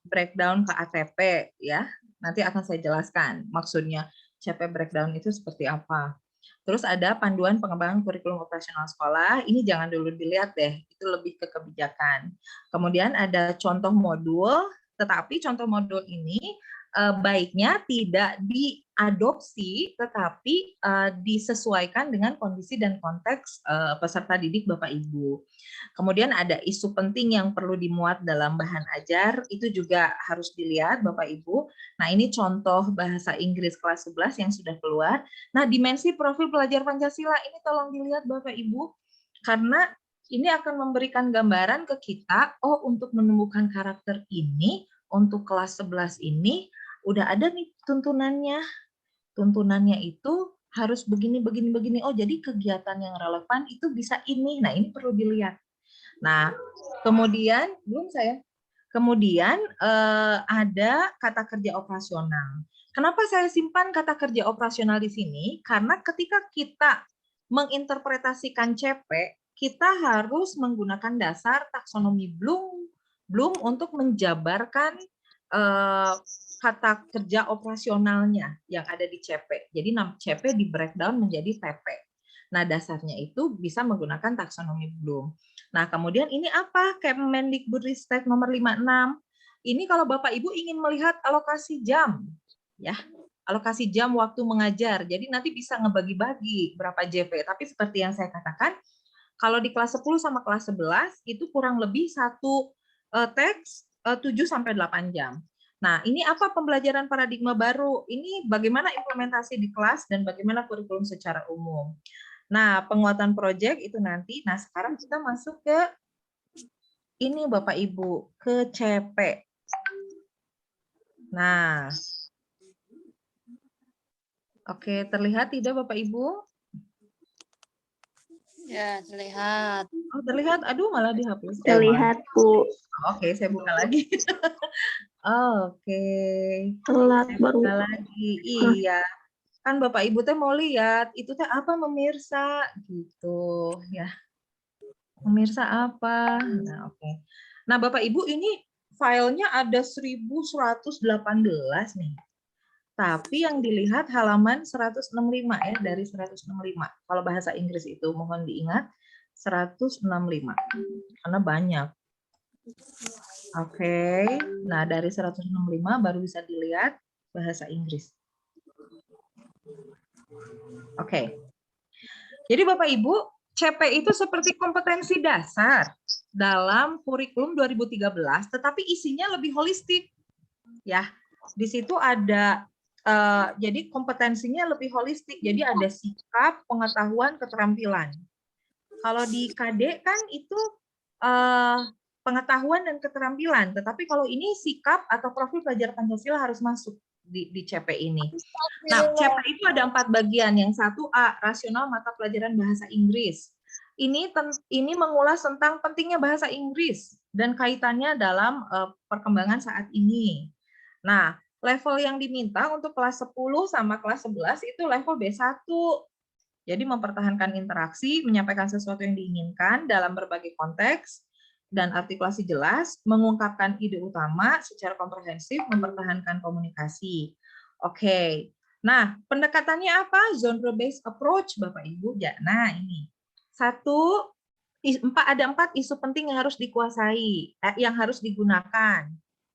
A: breakdown ke ATP ya. Nanti akan saya jelaskan maksudnya CP breakdown itu seperti apa. Terus ada panduan pengembangan kurikulum operasional sekolah. Ini jangan dulu dilihat deh, itu lebih ke kebijakan. Kemudian ada contoh modul, tetapi contoh modul ini baiknya tidak diadopsi, tetapi disesuaikan dengan kondisi dan konteks peserta didik Bapak Ibu. Kemudian ada isu penting yang perlu dimuat dalam bahan ajar, itu juga harus dilihat Bapak Ibu. Nah ini contoh bahasa Inggris kelas 11 yang sudah keluar. Nah dimensi profil pelajar Pancasila ini tolong dilihat Bapak Ibu, karena ini akan memberikan gambaran ke kita, oh untuk menumbuhkan karakter ini, untuk kelas 11 ini, udah ada nih tuntunannya. Tuntunannya itu harus begini. Oh, jadi kegiatan yang relevan itu bisa ini. Nah, ini perlu dilihat. Nah, kemudian Kemudian ada kata kerja operasional. Kenapa saya simpan kata kerja operasional di sini? Karena ketika kita menginterpretasikan CP, kita harus menggunakan dasar taksonomi Bloom untuk menjabarkan kata kerja operasionalnya yang ada di CP. Jadi CP di breakdown menjadi TP. Nah, dasarnya itu bisa menggunakan taksonomi Bloom. Nah, kemudian ini apa? Kemendikbudristek nomor 56. Ini kalau Bapak Ibu ingin melihat alokasi jam, ya, alokasi jam waktu mengajar. Jadi nanti bisa ngebagi-bagi berapa JP. Tapi seperti yang saya katakan, kalau di kelas 10 sama kelas 11 itu kurang lebih satu teks 7-8 jam. Nah, ini apa pembelajaran paradigma baru? Ini bagaimana implementasi di kelas dan bagaimana kurikulum secara umum. Nah, penguatan proyek itu nanti. Nah, sekarang kita masuk ke ini Bapak Ibu, ke CP. Nah, Oke, terlihat tidak Bapak Ibu?
E: Ya, terlihat.
A: Oh, terlihat. Aduh, malah dihapus.
F: Terlihat, Bu.
A: Oke, saya buka lagi. Oke.
F: Telat
A: Saya
F: baru.
A: buka lagi. Iya. Kan Bapak Ibu teh mau lihat, itu teh apa pemirsa gitu ya. Pemirsa apa? Nah, oke. Nah, Bapak Ibu ini filenya ada 1118 nih. Tapi yang dilihat halaman 165 ya, dari 165. Kalau bahasa Inggris itu mohon diingat 165. Karena banyak. Oke. Nah, dari 165 baru bisa dilihat bahasa Inggris. Oke. Jadi Bapak Ibu, CP itu seperti kompetensi dasar dalam kurikulum 2013, tetapi isinya lebih holistik. Ya, di situ ada jadi kompetensinya lebih holistik. Jadi ada sikap, pengetahuan, keterampilan. Kalau di KD kan itu pengetahuan dan keterampilan, tetapi kalau ini sikap atau profil pelajar Pancasila harus masuk di CP ini. Nah, CP itu ada 4 bagian. Yang satu A, rasional mata pelajaran bahasa Inggris. Ini mengulas tentang pentingnya bahasa Inggris dan kaitannya dalam perkembangan saat ini. Nah, level yang diminta untuk kelas 10 sama kelas 11 itu level B1. Jadi mempertahankan interaksi, menyampaikan sesuatu yang diinginkan dalam berbagai konteks, dan artikulasi jelas, mengungkapkan ide utama secara komprehensif, mempertahankan komunikasi. Oke. Nah, pendekatannya apa? Genre-based approach, Bapak Ibu. Ya, nah ini. Ada 4 isu penting yang harus dikuasai, yang harus digunakan.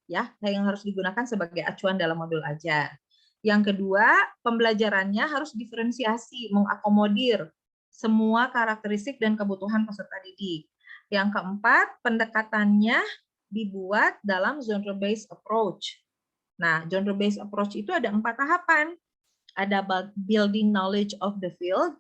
A: Ya, yang harus digunakan sebagai acuan dalam modul ajar. Yang kedua, pembelajarannya harus diferensiasi, mengakomodir semua karakteristik dan kebutuhan peserta didik. Yang keempat, pendekatannya dibuat dalam genre-based approach. Nah, genre-based approach itu ada 4 tahapan. Ada building knowledge of the field,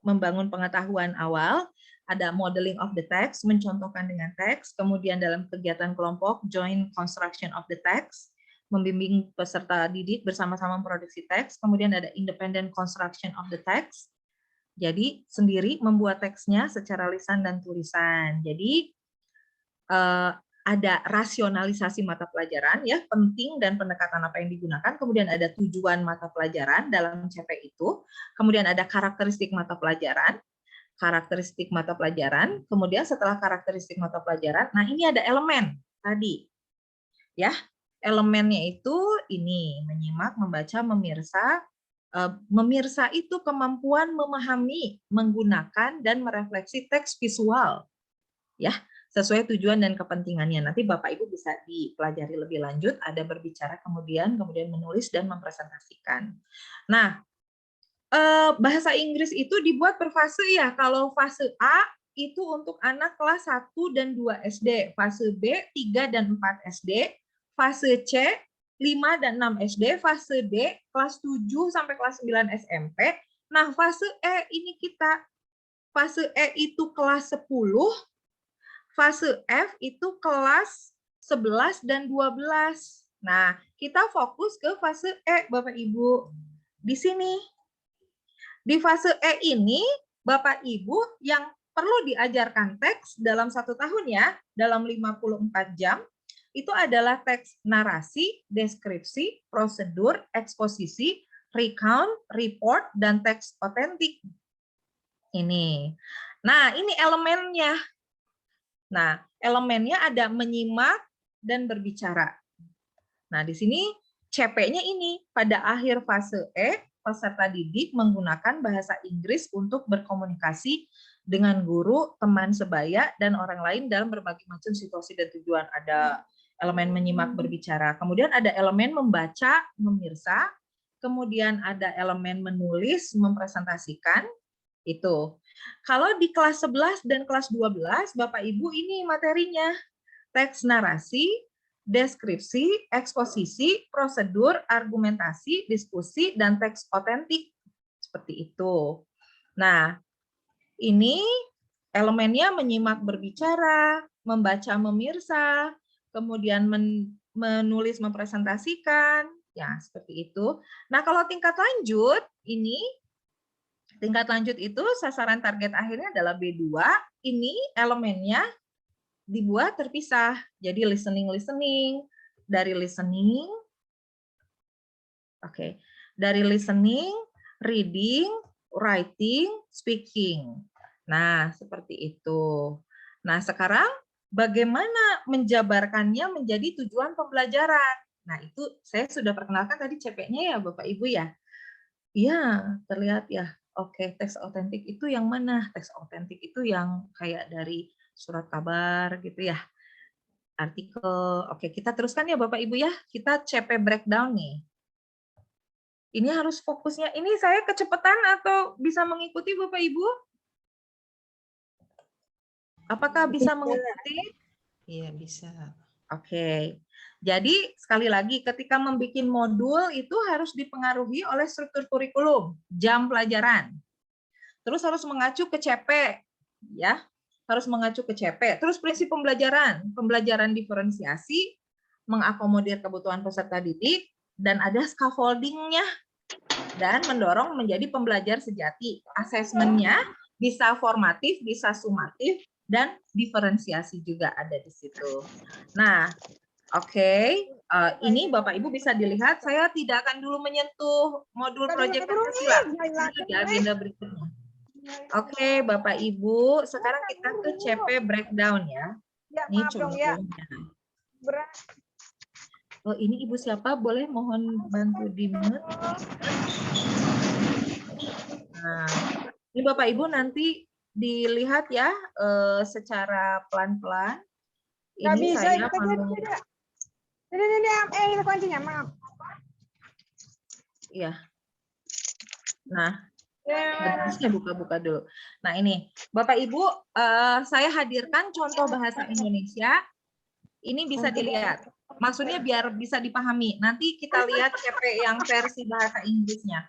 A: membangun pengetahuan awal. Ada modeling of the text, mencontohkan dengan teks. Kemudian dalam kegiatan kelompok, joint construction of the text, membimbing peserta didik bersama-sama memproduksi teks. Kemudian ada independent construction of the text. Jadi sendiri membuat teksnya secara lisan dan tulisan. Jadi ada rasionalisasi mata pelajaran, ya penting dan pendekatan apa yang digunakan. Kemudian ada tujuan mata pelajaran dalam CP itu. Kemudian ada karakteristik mata pelajaran. Kemudian setelah karakteristik mata pelajaran, nah ini ada elemen tadi, ya elemennya itu ini menyimak, membaca, memirsa. Memirsa itu kemampuan memahami, menggunakan dan merefleksi teks visual, ya sesuai tujuan dan kepentingannya. Nanti Bapak Ibu bisa dipelajari lebih lanjut. Ada berbicara, kemudian menulis dan mempresentasikan. Nah. Bahasa Inggris itu dibuat per fase ya. Kalau fase A itu untuk anak kelas 1 dan 2 SD, fase B 3 dan 4 SD, fase C 5 dan 6 SD, fase D kelas 7 sampai kelas 9 SMP. Nah, fase E ini fase E itu kelas 10, fase F itu kelas 11 dan 12. Nah, kita fokus ke fase E, Bapak Ibu. Di sini. Di fase E ini, Bapak Ibu yang perlu diajarkan teks dalam 1 tahun ya, dalam 54 jam, itu adalah teks narasi, deskripsi, prosedur, eksposisi, recount, report, dan teks otentik. Ini. Nah, ini elemennya. Nah, elemennya ada menyimak dan berbicara. Nah, di sini CP-nya ini, pada akhir fase E, peserta didik menggunakan bahasa Inggris untuk berkomunikasi dengan guru, teman sebaya, dan orang lain dalam berbagai macam situasi dan tujuan. Ada elemen menyimak, berbicara. Kemudian ada elemen membaca, memirsa. Kemudian ada elemen menulis, mempresentasikan. Itu. Kalau di kelas 11 dan kelas 12, Bapak Ibu ini materinya. Teks narasi, deskripsi, eksposisi, prosedur, argumentasi, diskusi, dan teks otentik. Seperti itu. Nah, ini elemennya menyimak, berbicara, membaca, memirsa, kemudian menulis, mempresentasikan, Ya, seperti itu. Nah, kalau tingkat lanjut, tingkat lanjut itu sasaran target akhirnya adalah B2. Ini elemennya dibuat terpisah. Jadi listening, dari listening, dari listening, reading, writing, speaking. Nah, seperti itu. Nah, sekarang bagaimana menjabarkannya menjadi tujuan pembelajaran? Nah, itu saya sudah perkenalkan tadi CP-nya ya, Bapak Ibu ya. Iya, terlihat ya. Oke, teks otentik itu yang mana? Teks otentik itu yang kayak dari surat kabar gitu ya. Artikel. Oke, kita teruskan ya Bapak Ibu ya. Kita CP breakdown nih. Ini harus fokusnya. Ini saya kecepatan atau bisa mengikuti Bapak Ibu? Apakah bisa mengikuti?
G: Iya, bisa.
A: Oke. Jadi sekali lagi ketika membuat modul itu harus dipengaruhi oleh struktur kurikulum, jam pelajaran. Terus harus mengacu ke CP, ya. Harus mengacu ke CP. Terus prinsip pembelajaran diferensiasi, mengakomodir kebutuhan peserta didik, dan ada scaffolding-nya, dan mendorong menjadi pembelajar sejati. Asesmennya bisa formatif, bisa sumatif, dan diferensiasi juga ada di situ. Nah, oke, ini Bapak Ibu bisa dilihat, saya tidak akan dulu menyentuh modul proyek Pancasila. Ini di agenda berikutnya. Oke, Bapak Ibu, sekarang kita ke CP breakdown ya. Ini contohnya. Oh, ini Ibu siapa? Boleh mohon bantu di-mute. Nah, ini Bapak Ibu nanti dilihat ya secara pelan-pelan. Ini saya mau.
H: Ini kuncinya, maaf.
A: Iya. Nah, saya buka-buka dulu. Nah, ini Bapak Ibu, saya hadirkan contoh bahasa Indonesia. Ini bisa dilihat. Maksudnya biar bisa dipahami. Nanti kita lihat CP yang versi bahasa Inggrisnya.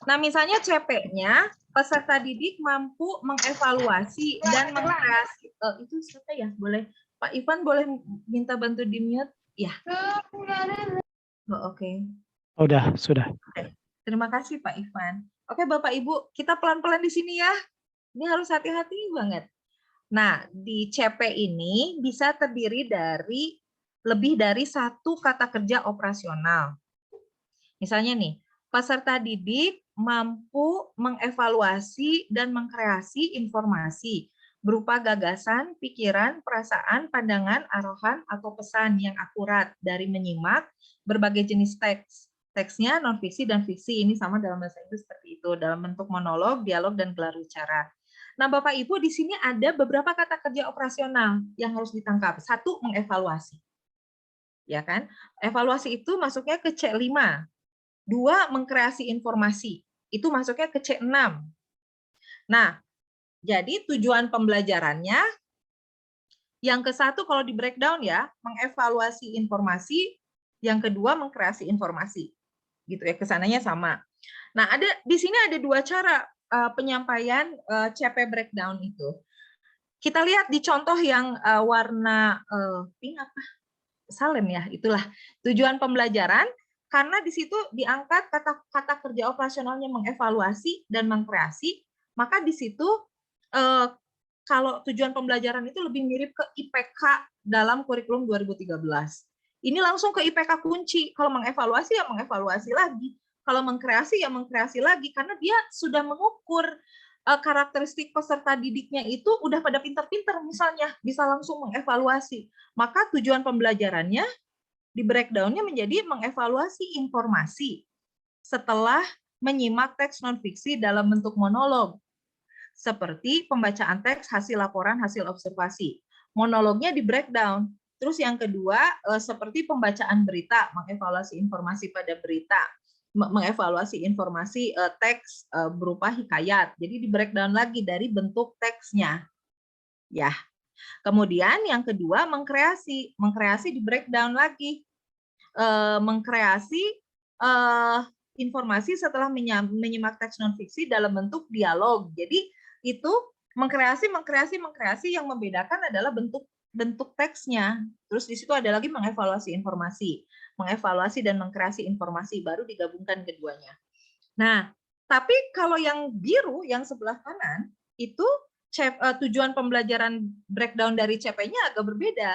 A: Nah, misalnya CP-nya, peserta didik mampu mengevaluasi dan mengkreasi. Itu siapa ya? Boleh Pak Ivan boleh minta bantu di-mute? Ya. Oh, oke.
I: Sudah, sudah.
A: Oke. Terima kasih Pak Ivan. Oke, Bapak Ibu, kita pelan-pelan di sini ya. Ini harus hati-hati banget. Nah, di CP ini bisa terdiri dari lebih dari satu kata kerja operasional. Misalnya nih, peserta didik mampu mengevaluasi dan mengkreasi informasi berupa gagasan, pikiran, perasaan, pandangan, arahan, atau pesan yang akurat dari menyimak berbagai jenis teks. Teksnya non-fiksi dan fiksi, ini sama dalam bahasa Inggris seperti itu, dalam bentuk monolog, dialog, dan gelar bicara. Nah, Bapak Ibu, di sini ada beberapa kata kerja operasional yang harus ditangkap. Satu, mengevaluasi. Ya kan? Evaluasi itu masuknya ke C5. Dua, mengkreasi informasi. Itu masuknya ke C6. Nah, jadi tujuan pembelajarannya yang ke satu kalau di breakdown ya, mengevaluasi informasi, yang kedua mengkreasi informasi. Gitu ya, kesananya sama. Nah, di sini ada dua cara penyampaian CP breakdown itu. Kita lihat di contoh yang warna pink apa? Salem ya, itulah tujuan pembelajaran karena di situ diangkat kata kerja operasionalnya mengevaluasi dan mengkreasi, maka di situ kalau tujuan pembelajaran itu lebih mirip ke IPK dalam kurikulum 2013. Ini langsung ke IPK kunci. Kalau mengevaluasi ya mengevaluasi lagi. Kalau mengkreasi ya mengkreasi lagi karena dia sudah mengukur karakteristik peserta didiknya itu udah pada pintar-pintar misalnya bisa langsung mengevaluasi. Maka tujuan pembelajarannya di breakdown-nya menjadi mengevaluasi informasi setelah menyimak teks non-fiksi dalam bentuk monolog. Seperti pembacaan teks, hasil laporan, hasil observasi. Monolognya di breakdown. Terus yang kedua, seperti pembacaan berita, mengevaluasi informasi pada berita, mengevaluasi informasi teks berupa hikayat. Jadi di breakdown lagi dari bentuk teksnya. Ya. Kemudian yang kedua, mengkreasi. Mengkreasi di breakdown lagi. Mengkreasi informasi setelah menyimak teks non-fiksi dalam bentuk dialog. Jadi itu mengkreasi yang membedakan adalah bentuk teksnya. Terus di situ ada lagi mengevaluasi informasi. mengevaluasi dan mengkreasi informasi, baru digabungkan keduanya. Nah, tapi kalau yang biru, yang sebelah kanan, itu tujuan pembelajaran breakdown dari CP-nya agak berbeda.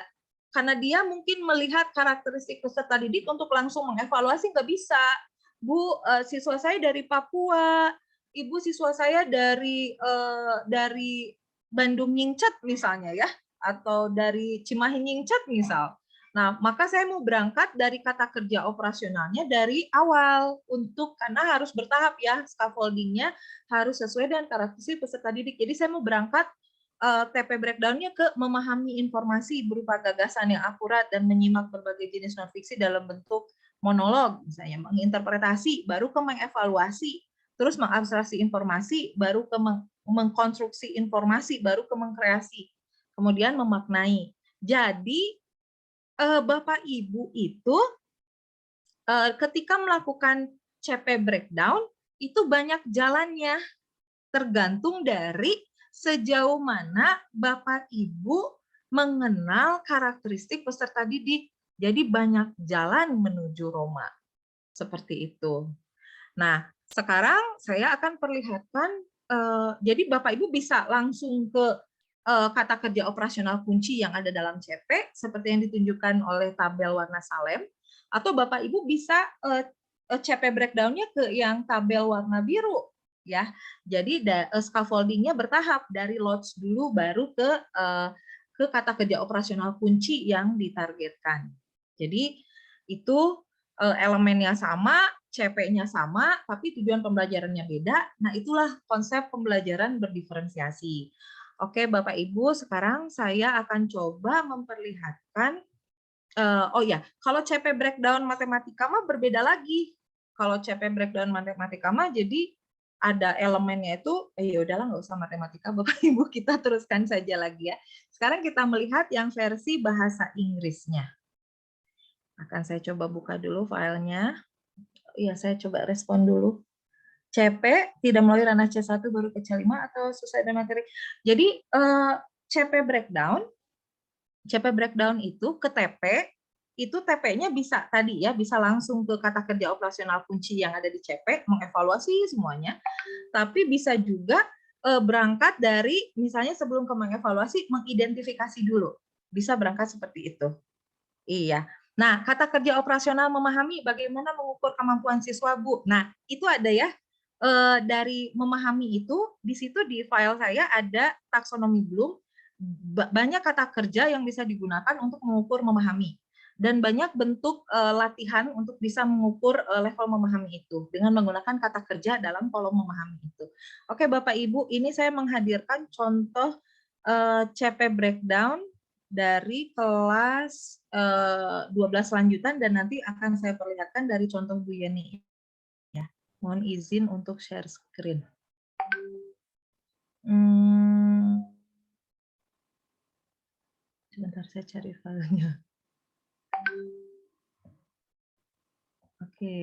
A: Karena dia mungkin melihat karakteristik peserta didik untuk langsung mengevaluasi, nggak bisa. Bu, siswa saya dari Papua, Ibu siswa saya dari Bandung Nyingcat misalnya ya, atau dari Cimahi Nyingcat misal. Nah, maka saya mau berangkat dari kata kerja operasionalnya dari awal karena harus bertahap ya, scaffoldingnya harus sesuai dengan karakteristik peserta didik. Jadi saya mau berangkat TP breakdown-nya ke memahami informasi berupa gagasan yang akurat dan menyimak berbagai jenis non-fiksi dalam bentuk monolog, misalnya menginterpretasi, baru ke mengevaluasi, terus mengabstraksi informasi, baru ke mengkonstruksi informasi, baru ke mengkreasi, kemudian memaknai. Jadi Bapak Ibu itu ketika melakukan CP breakdown itu banyak jalannya, tergantung dari sejauh mana Bapak Ibu mengenal karakteristik peserta didik. Jadi banyak jalan menuju Roma. Seperti itu. Nah, sekarang saya akan perlihatkan, jadi Bapak Ibu bisa langsung ke kata kerja operasional kunci yang ada dalam CP, seperti yang ditunjukkan oleh tabel warna salem, atau Bapak Ibu bisa CP breakdown-nya ke yang tabel warna biru. Ya, jadi scaffolding-nya bertahap dari lots dulu, baru ke kata kerja operasional kunci yang ditargetkan. Jadi itu elemennya sama, CP-nya sama, tapi tujuan pembelajarannya beda. Nah, itulah konsep pembelajaran berdiferensiasi. Oke, Bapak Ibu, sekarang saya akan coba memperlihatkan, oh ya, kalau CP breakdown matematika mah berbeda lagi. Kalau CP breakdown matematika mah jadi ada elemennya itu, ya udahlah nggak usah matematika, Bapak Ibu, kita teruskan saja lagi ya. Sekarang kita melihat yang versi bahasa Inggrisnya. Akan saya coba buka dulu filenya. Iya, saya coba respon dulu. CP tidak melalui ranah C1 baru ke C5 atau sesuai dengan materi. Jadi CP breakdown itu ke TP, itu TP-nya bisa tadi ya, bisa langsung ke kata kerja operasional kunci yang ada di CP, mengevaluasi semuanya. Tapi bisa juga berangkat dari misalnya sebelum ke mengevaluasi, mengidentifikasi dulu. Bisa berangkat seperti itu. Iya. Nah, kata kerja operasional memahami bagaimana mengukur kemampuan siswa, Bu. Nah, itu ada ya, dari memahami itu, di situ di file saya ada taksonomi Bloom, banyak kata kerja yang bisa digunakan untuk mengukur memahami. Dan banyak bentuk latihan untuk bisa mengukur level memahami itu, dengan menggunakan kata kerja dalam kolom memahami itu. Oke, Bapak Ibu, ini saya menghadirkan contoh CP breakdown dari kelas 12 lanjutan, dan nanti akan saya perlihatkan dari contoh Bu Yeni. Ya, mohon izin untuk share screen. Sebentar, saya cari filenya. Oke.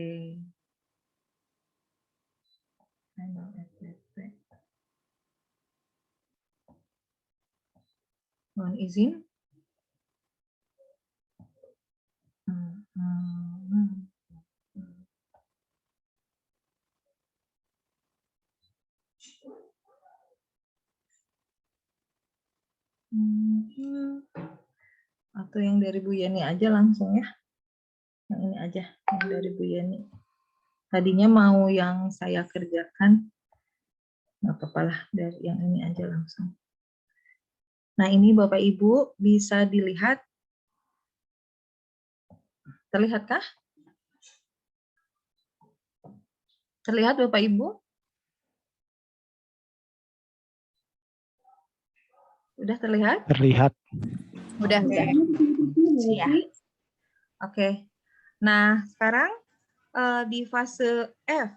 A: Mohon izin. Atau yang dari Bu Yeni aja langsung ya. Yang ini aja, yang dari Bu Yeni. Tadinya mau yang saya kerjakan, nggak apa-apa lah, dari yang ini aja langsung. Nah, ini Bapak Ibu bisa dilihat. Terlihatkah? Terlihat Bapak Ibu? Udah terlihat?
G: Terlihat.
E: Udah.
A: Ya. Oke. Nah, sekarang di fase F.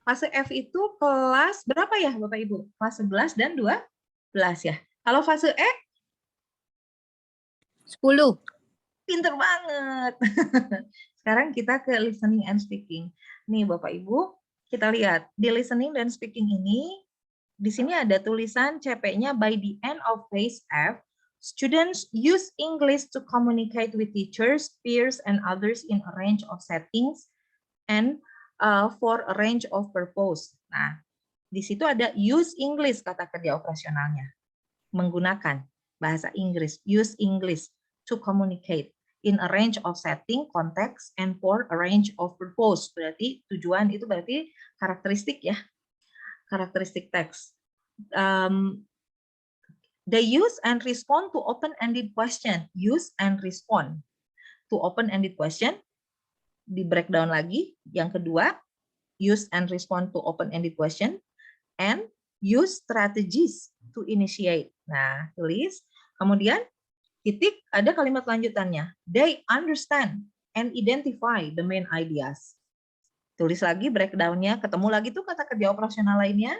A: Fase F itu kelas berapa ya Bapak Ibu? Kelas 11 dan 12 ya. Kalau fase E?
E: 10.
A: Pinter banget. Sekarang kita ke listening and speaking. Nih Bapak Ibu, kita lihat. Di listening dan speaking ini, di sini ada tulisan CP-nya by the end of phase F, students use English to communicate with teachers, peers, and others in a range of settings and for a range of purpose. Nah, di situ ada use English kata kerja operasionalnya. Menggunakan bahasa Inggris, use English to communicate in a range of setting, context, and for a range of purpose. Berarti tujuan itu berarti karakteristik ya, karakteristik teks. They use and respond to open-ended question. Use and respond to open-ended question. Di breakdown lagi. Yang kedua, use and respond to open-ended question. And use strategies to initiate. Nah, tulis. Kemudian, titik, ada kalimat lanjutannya. They understand and identify the main ideas. Tulis lagi breakdown-nya. Ketemu lagi tuh kata kerja operasional lainnya.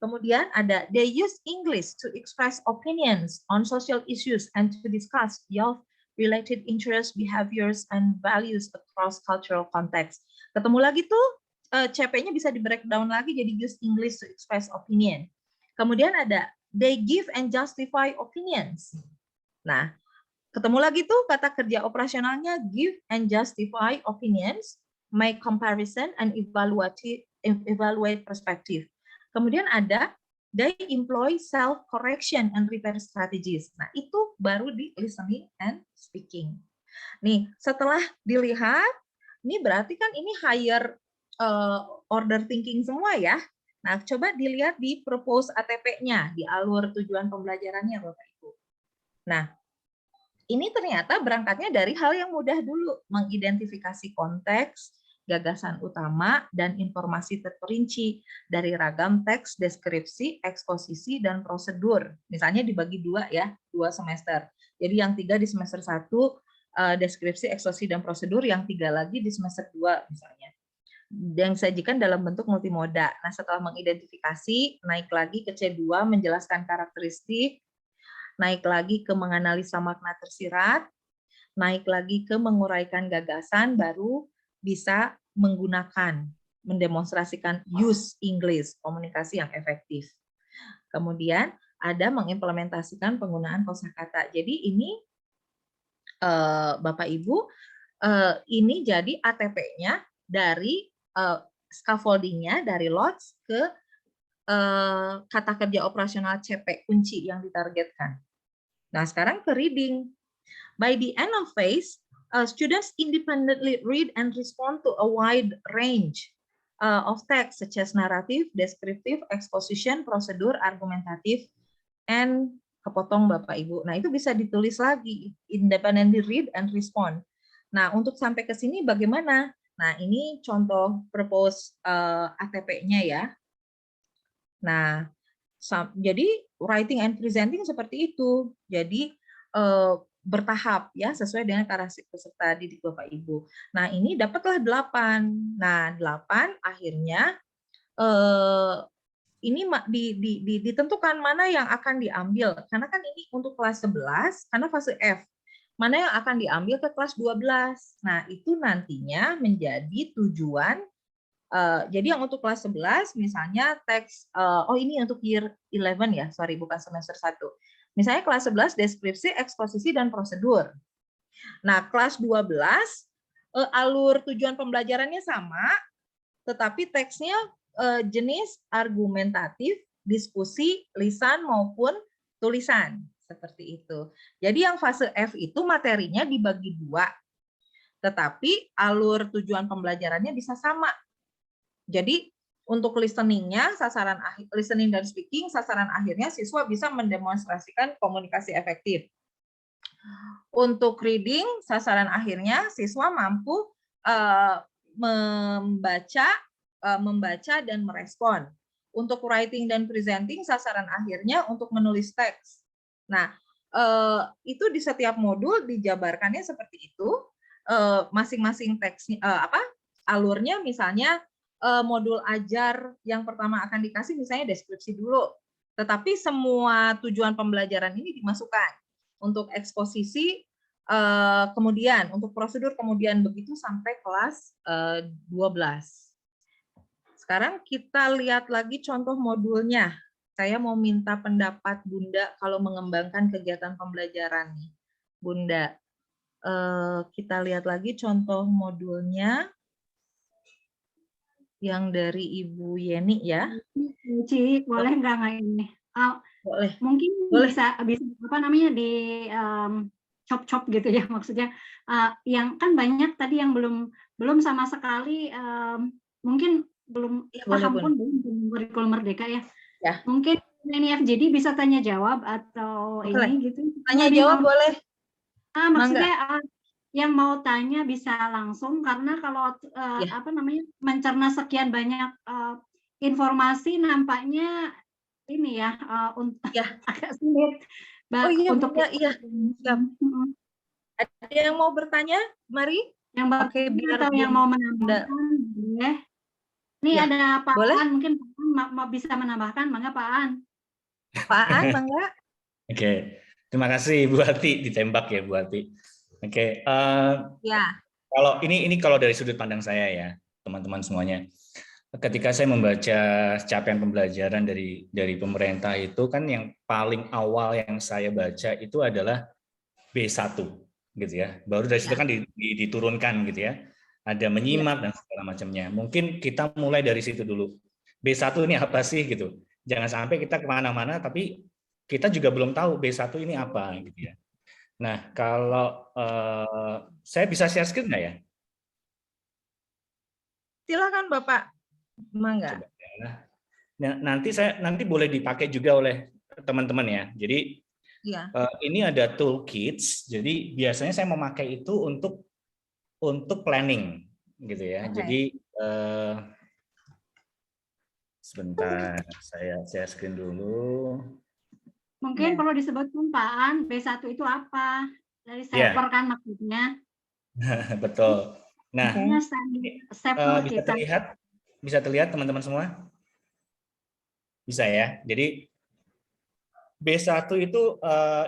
A: Kemudian ada they use English to express opinions on social issues and to discuss youth-related interests, behaviors, and values across cultural context. Ketemu lagi tuh CP-nya bisa di breakdown lagi jadi use English to express opinion. Kemudian ada they give and justify opinions. Nah, ketemu lagi tuh kata kerja operasionalnya give and justify opinions, make comparison, and evaluate perspective. Kemudian ada they employ self-correction and repair strategies. Nah, itu baru di listening and speaking. Nih, setelah dilihat, ini berarti kan ini higher order thinking semua ya. Nah, coba dilihat di propose ATP-nya, di alur tujuan pembelajarannya, Bapak Ibu. Nah, ini ternyata berangkatnya dari hal yang mudah dulu, mengidentifikasi konteks, gagasan utama, dan informasi terperinci dari ragam teks, deskripsi, eksposisi, dan prosedur. Misalnya dibagi dua ya, 2 semester. Jadi yang 3 di semester 1, deskripsi, eksposisi, dan prosedur, yang 3 lagi di semester 2 misalnya. Yang disajikan dalam bentuk multimoda. Nah, setelah mengidentifikasi, naik lagi ke C2, menjelaskan karakteristik, naik lagi ke menganalisa makna tersirat, naik lagi ke menguraikan gagasan, baru bisa menggunakan, mendemonstrasikan use English, komunikasi yang efektif. Kemudian ada mengimplementasikan penggunaan kosakata. Jadi ini Bapak Ibu, ini jadi ATP-nya dari scaffolding-nya dari LOTS ke kata kerja operasional CP kunci yang ditargetkan. Nah, sekarang ke reading. By the end of phase, students independently read and respond to a wide range of text such as narrative, descriptive, exposition, prosedur, argumentatif, and kepotong Bapak Ibu. Nah, itu bisa ditulis lagi, independently read and respond. Nah, untuk sampai ke sini bagaimana? Nah, ini contoh propose ATP-nya ya. Nah, jadi writing and presenting seperti itu. Jadi bertahap ya sesuai dengan karakteristik peserta didik Bapak Ibu. Nah, ini dapatlah 8. Nah, 8 akhirnya ini ditentukan mana yang akan diambil. Karena kan ini untuk kelas 11 karena fase F. Mana yang akan diambil ke kelas 12. Nah, itu nantinya menjadi tujuan. Jadi yang untuk kelas 11 misalnya teks ini untuk year 11 ya, sorry bukan semester 1. Misalnya kelas 11 deskripsi, eksposisi, dan prosedur. Nah, kelas 12 alur tujuan pembelajarannya sama, tetapi teksnya jenis argumentatif, diskusi, lisan maupun tulisan. Seperti itu. Jadi yang fase F itu materinya dibagi 2, tetapi alur tujuan pembelajarannya bisa sama. Jadi untuk listening-nya, sasaran listening dan speaking, sasaran akhirnya siswa bisa mendemonstrasikan komunikasi efektif. Untuk reading, sasaran akhirnya siswa mampu membaca dan merespon. Untuk writing dan presenting, sasaran akhirnya untuk menulis teks. Nah, itu di setiap modul dijabarkannya seperti itu. Masing-masing teksnya alurnya misalnya modul ajar yang pertama akan dikasih misalnya deskripsi dulu. Tetapi semua tujuan pembelajaran ini dimasukkan. Untuk eksposisi, kemudian untuk prosedur, kemudian begitu sampai kelas 12. Sekarang kita lihat lagi contoh modulnya. saya mau minta pendapat Bunda kalau mengembangkan kegiatan pembelajaran nih. Bunda, kita lihat lagi contoh modulnya yang dari Ibu Yeni ya.
D: Ci, boleh nggak ini?
A: Boleh.
D: Mungkin
A: Boleh.
D: bisa apa namanya di chop gitu ya, maksudnya yang kan banyak tadi yang belum sama sekali mungkin belum
A: Ya,
D: paham
A: boleh,
D: pun belum kurikulum merdeka ya.
A: Ya.
D: Mungkin ini FJD bisa tanya jawab atau
A: boleh.
D: ini gitu.
A: Tanya jawab boleh.
D: Maksudnya yang mau tanya bisa langsung, karena kalau apa namanya mencerna sekian banyak informasi nampaknya ini ya agak sulit. Untuk
A: iya. Ada yang mau bertanya? Mari.
D: Yang atau yang mau menambahkan boleh. Ini ada Pak An, mungkin Pak An bisa menambahkan, mangga Pak An.
A: Pak An, mangga.
G: Oke, terima kasih Bu Ati, ditembak ya Bu Ati. Oke, kalau ini kalau dari sudut pandang saya ya, teman-teman semuanya. Ketika saya membaca capaian pembelajaran dari pemerintah itu kan yang paling awal yang saya baca itu adalah B1 gitu ya. Baru dari situ kan diturunkan gitu ya. Ada menyimak dan segala macamnya. Mungkin kita mulai dari situ dulu. B1 ini apa sih gitu. Jangan sampai kita kemana-mana tapi kita juga belum tahu B1 ini apa gitu ya. Nah, kalau saya bisa share screen nggak ya?
A: Silakan Bapak. Mangga.
G: Nah, nanti boleh dipakai juga oleh teman-teman ya. Jadi ini ada toolkits. Jadi biasanya saya memakai itu untuk planning gitu ya. Jadi sebentar saya share screen dulu.
D: Mungkin perlu disebutkan Pak An, B1 itu apa? Dari server kan maksudnya.
G: Betul. Nah, bisa terlihat teman-teman semua? Bisa ya. Jadi B1 itu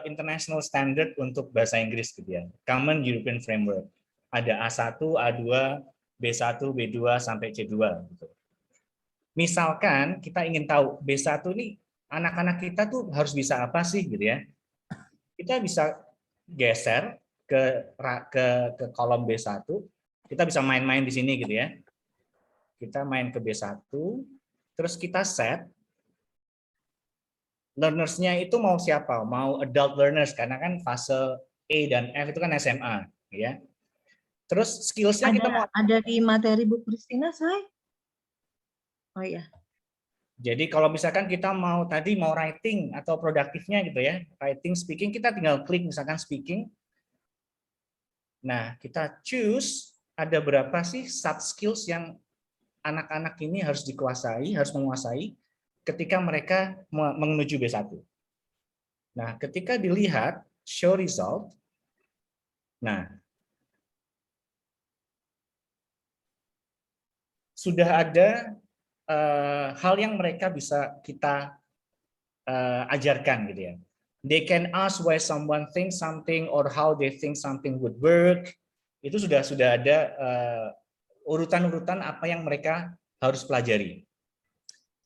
G: international standard untuk bahasa Inggris gitu ya. Common European Framework. Ada A1, A2, B1, B2 sampai C2 gitu. Misalkan kita ingin tahu B1 ini anak-anak kita tuh harus bisa apa sih gitu ya. Kita bisa geser ke kolom B1. Kita bisa main-main di sini gitu ya. Kita main ke B1, terus kita set learners-nya itu mau siapa? Mau adult learners, karena kan fase E dan F itu kan SMA, ya. Terus skills-nya kita mau
A: ada di materi Bu Christina, say. Oh iya.
G: Jadi kalau misalkan kita mau writing atau produktifnya gitu ya, writing, speaking, kita tinggal klik misalkan speaking. Nah, kita choose ada berapa sih sub skills yang anak-anak ini harus dikuasai, harus menguasai ketika mereka menuju B1. Nah, ketika dilihat show result, nah sudah ada hal yang mereka bisa kita ajarkan gitu ya. They can ask why someone thinks something or how they think something would work. Itu sudah ada urutan-urutan apa yang mereka harus pelajari.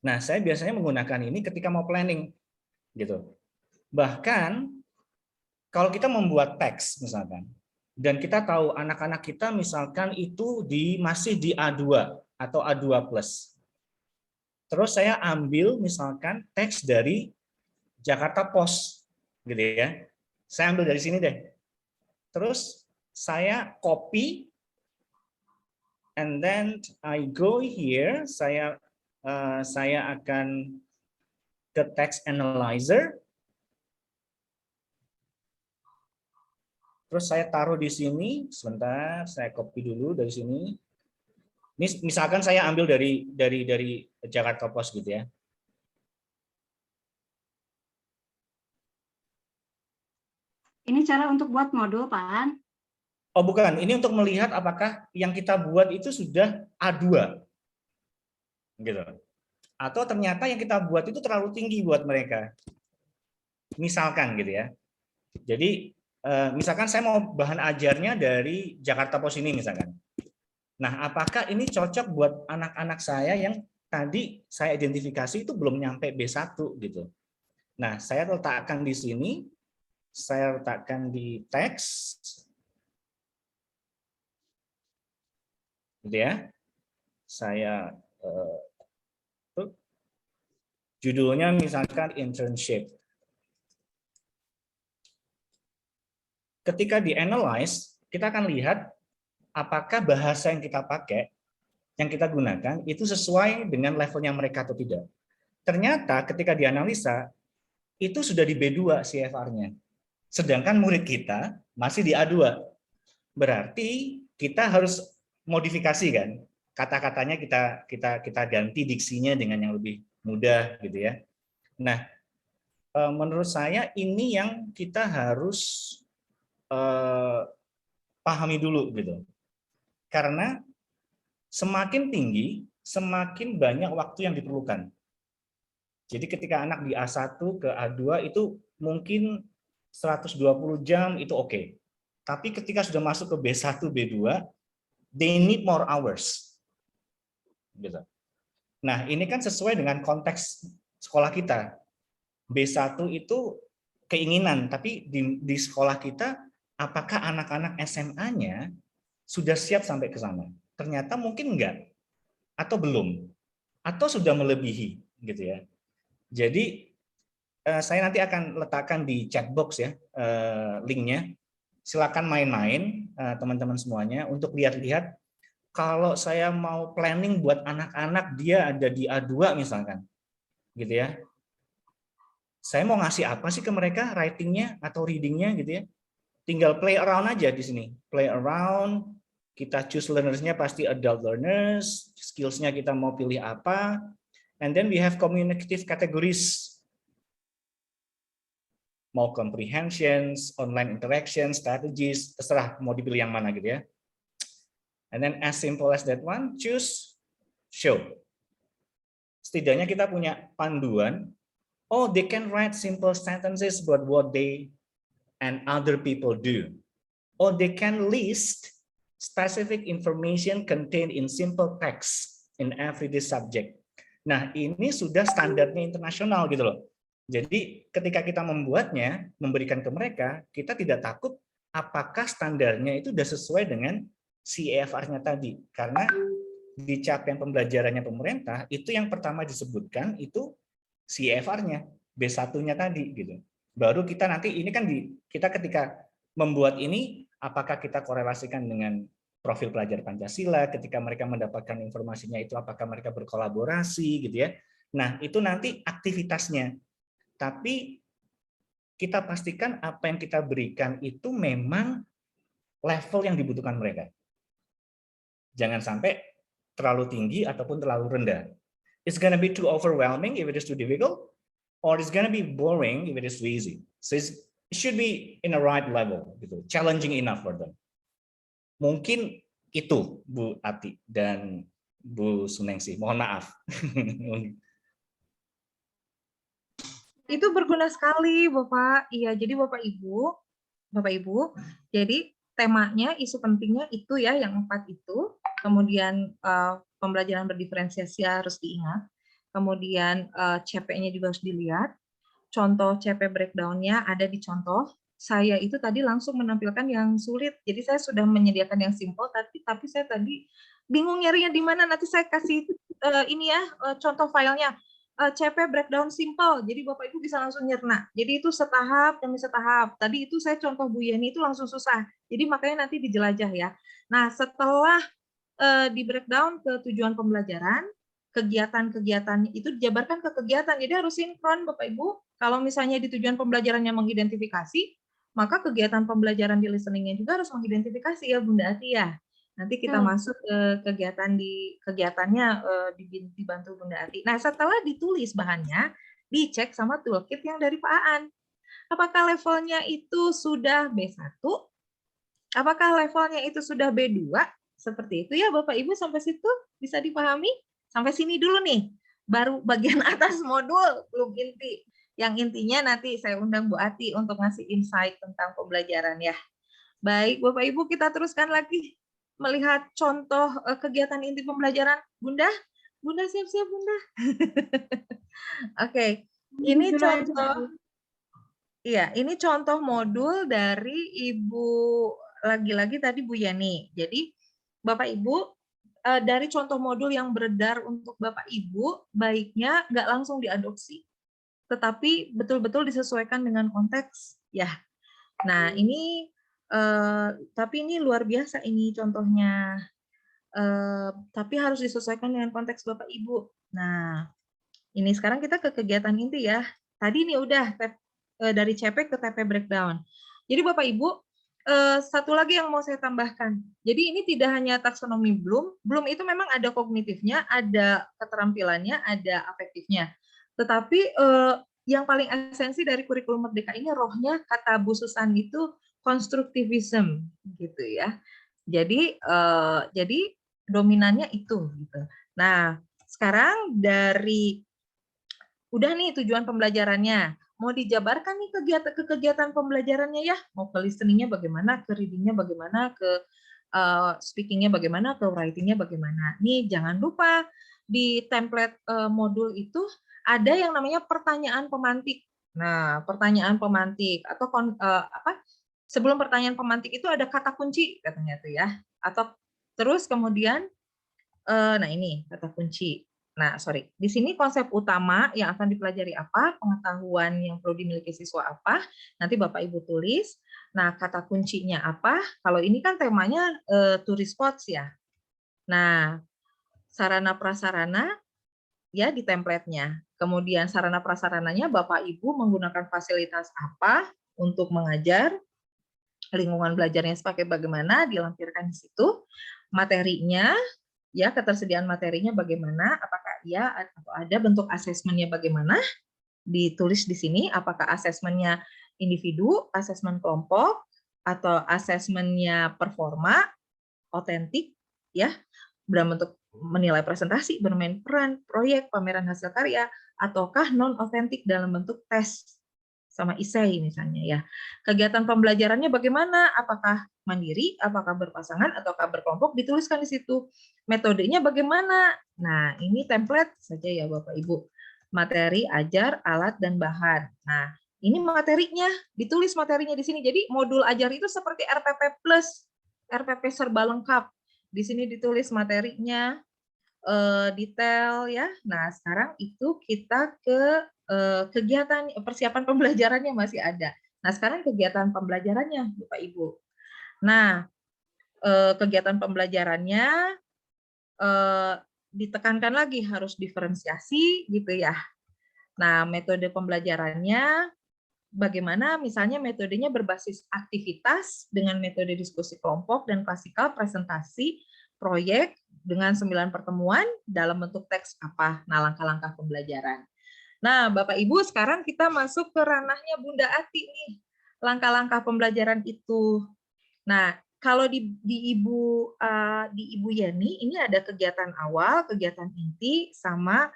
G: Nah, saya biasanya menggunakan ini ketika mau planning, gitu. Bahkan kalau kita membuat teks misalkan, dan kita tahu anak-anak kita misalkan itu masih di A2 atau A2+. Terus saya ambil misalkan teks dari Jakarta Post, gitu ya. Saya ambil dari sini deh. Terus saya copy. And then I go here, saya akan ke text analyzer. Terus saya taruh di sini, sebentar, saya copy dulu dari sini. Ini misalkan saya ambil dari Jakarta Post gitu ya.
D: Ini cara untuk buat modul, Pak An?
G: Oh bukan, ini untuk melihat apakah yang kita buat itu sudah A2. Gitu. Atau ternyata yang kita buat itu terlalu tinggi buat mereka. Misalkan gitu ya. Jadi misalkan saya mau bahan ajarnya dari Jakarta Post ini misalkan. Nah, apakah ini cocok buat anak-anak saya yang tadi saya identifikasi itu belum nyampe B1 gitu. Nah, saya letakkan di sini, saya letakkan di teks, gitu ya. Saya judulnya misalkan internship. Ketika di-analyze, kita akan lihat apakah bahasa yang kita pakai, yang kita gunakan, itu sesuai dengan levelnya mereka atau tidak. Ternyata ketika dianalisa, itu sudah di B2 CFR-nya. Sedangkan murid kita masih di A2. Berarti kita harus modifikasi kan. Kata-katanya kita ganti diksinya dengan yang lebih mudah gitu ya. Nah, menurut saya ini yang kita harus pahami dulu gitu. Karena semakin tinggi, semakin banyak waktu yang diperlukan. Jadi ketika anak di A1 ke A2 itu mungkin 120 jam itu oke. Tapi ketika sudah masuk ke B1, B2, they need more hours. Gitu. Nah, ini kan sesuai dengan konteks sekolah kita. B1 itu keinginan, tapi di sekolah kita apakah anak-anak SMA-nya sudah siap sampai ke sana? Ternyata mungkin enggak, atau belum, atau sudah melebihi, gitu ya. Jadi saya nanti akan letakkan di chat box ya linknya. Silakan main-main teman-teman semuanya untuk lihat-lihat. Kalau saya mau planning buat anak-anak dia ada di A2 misalkan, gitu ya. Saya mau ngasih apa sih ke mereka, writing-nya atau reading-nya gitu ya. Tinggal play around aja di sini. Play around, kita choose learners-nya pasti adult learners, skills-nya kita mau pilih apa, and then we have communicative categories. Mau comprehensions, online interaction, strategies, terserah mau dipilih yang mana gitu ya. And then as simple as that one, choose show. Setidaknya kita punya panduan. Oh, they can write simple sentences about what they and other people do. Or they can list specific information contained in simple text in everyday subject. Nah, ini sudah standarnya internasional gitu loh. Jadi ketika kita membuatnya, memberikan ke mereka, kita tidak takut apakah standarnya itu sudah sesuai dengan CEFR-nya tadi. Karena di capaian pembelajarannya pemerintah, itu yang pertama disebutkan itu CEFR-nya, B1-nya tadi gitu. Baru kita nanti ini kan kita ketika membuat ini apakah kita korelasikan dengan profil pelajar Pancasila ketika mereka mendapatkan informasinya itu apakah mereka berkolaborasi gitu ya. Nah, itu nanti aktivitasnya. Tapi kita pastikan apa yang kita berikan itu memang level yang dibutuhkan mereka. Jangan sampai terlalu tinggi ataupun terlalu rendah. It's gonna be too overwhelming if it is too difficult, or it's gonna be boring if it is too easy. So it should be in a right level, gitu, challenging enough for them. Mungkin itu Bu Ati dan Bu Suningsih. Mohon maaf.
A: Itu berguna sekali, Bapak. Iya, jadi Bapak Ibu, jadi temanya, isu pentingnya itu ya, yang 4 itu. Kemudian pembelajaran berdiferensiasi harus diingat. Kemudian CP-nya juga harus dilihat. Contoh CP breakdown-nya ada di contoh. Saya itu tadi langsung menampilkan yang sulit. Jadi saya sudah menyediakan yang simple, tapi saya tadi bingung nyarinya di mana. Nanti saya kasih ini ya, contoh filenya. CP breakdown simple, jadi Bapak Ibu bisa langsung nyerna. Jadi itu setahap demi setahap. Tadi itu saya contoh Bu Yeni itu langsung susah. Jadi makanya nanti dijelajah ya. Nah, setelah di breakdown ke tujuan pembelajaran, kegiatan-kegiatan itu dijabarkan ke kegiatan. Jadi harus sinkron Bapak Ibu. Kalau misalnya di tujuan pembelajarannya mengidentifikasi, maka kegiatan pembelajaran di listening-nya juga harus mengidentifikasi ya Bunda Ati ya. Nanti kita masuk ke kegiatannya dibantu Bunda Ati. Nah, setelah ditulis bahannya, dicek sama toolkit yang dari Pak Aan. Apakah levelnya itu sudah B1? Apakah levelnya itu sudah B2? Seperti itu ya Bapak Ibu, sampai situ bisa dipahami? Sampai sini dulu nih. Baru bagian atas modul, belum inti. Yang intinya nanti saya undang Bu Ati untuk ngasih insight tentang pembelajaran ya. Baik, Bapak Ibu, kita teruskan lagi melihat contoh kegiatan inti pembelajaran. Bunda, Bunda siap-siap Bunda. Oke, ini contoh. Iya, ini contoh modul dari Ibu, lagi-lagi tadi Bu Yeni. Jadi Bapak Ibu, dari contoh modul yang beredar untuk Bapak Ibu, baiknya nggak langsung diadopsi, tetapi betul-betul disesuaikan dengan konteks ya. Nah ini, tapi ini luar biasa ini contohnya, tapi harus disesuaikan dengan konteks Bapak Ibu. Nah ini sekarang kita ke kegiatan inti ya. Tadi ini udah dari CP ke TP breakdown. Jadi Bapak Ibu, satu lagi yang mau saya tambahkan. Jadi ini tidak hanya taksonomi Bloom itu memang ada kognitifnya, ada keterampilannya, ada afektifnya. Tetapi yang paling esensi dari kurikulum Merdeka ini rohnya, kata Bu Susan itu konstruktivism gitu ya. Jadi dominannya itu gitu. Nah, sekarang dari udah nih tujuan pembelajarannya. Mau dijabarkan nih kegiatan pembelajarannya ya, mau ke listeningnya bagaimana, ke readingnya bagaimana, ke speakingnya bagaimana, ke writingnya bagaimana. Nih jangan lupa di template modul itu ada yang namanya pertanyaan pemantik. Nah pertanyaan pemantik atau sebelum pertanyaan pemantik itu ada kata kunci katanya tuh ya, atau terus kemudian nah ini kata kunci. Nah, sorry, di sini konsep utama yang akan dipelajari apa, pengetahuan yang perlu dimiliki siswa apa, nanti Bapak Ibu tulis. Nah, kata kuncinya apa, kalau ini kan temanya to response ya. Nah, sarana prasarana ya di template-nya. Kemudian sarana prasarananya Bapak Ibu menggunakan fasilitas apa untuk mengajar, lingkungan belajarnya sebagai bagaimana, dilampirkan di situ, materinya, ya ketersediaan materinya bagaimana, apakah iya atau ada bentuk asesmennya bagaimana, ditulis di sini, apakah asesmennya individu, asesmen kelompok, atau asesmennya performa, otentik, ya, dalam bentuk menilai presentasi, bermain peran, proyek, pameran hasil karya, ataukah non-otentik dalam bentuk tes sama isei misalnya ya. Kegiatan pembelajarannya bagaimana? Apakah mandiri, apakah berpasangan, ataukah berkelompok, dituliskan di situ. Metodenya bagaimana? Nah, ini template saja ya Bapak Ibu. Materi, ajar, alat, dan bahan. Nah, ini materinya, ditulis materinya di sini. Jadi modul ajar itu seperti RPP Plus, RPP serba lengkap. Di sini ditulis materinya, detail ya. Nah, sekarang itu kita ke kegiatan persiapan pembelajarannya masih ada. Nah, sekarang kegiatan pembelajarannya, Bapak Ibu. Nah, kegiatan pembelajarannya ditekankan lagi harus diferensiasi gitu ya. Nah, metode pembelajarannya bagaimana misalnya metodenya berbasis aktivitas dengan metode diskusi kelompok dan klasikal presentasi proyek dengan 9 pertemuan dalam bentuk teks apa. Nah, langkah-langkah pembelajaran. Nah, Bapak Ibu, sekarang kita masuk ke ranahnya Bunda Ati nih. Langkah-langkah pembelajaran itu. Nah, kalau di Ibu Yeni ini ada kegiatan awal, kegiatan inti, sama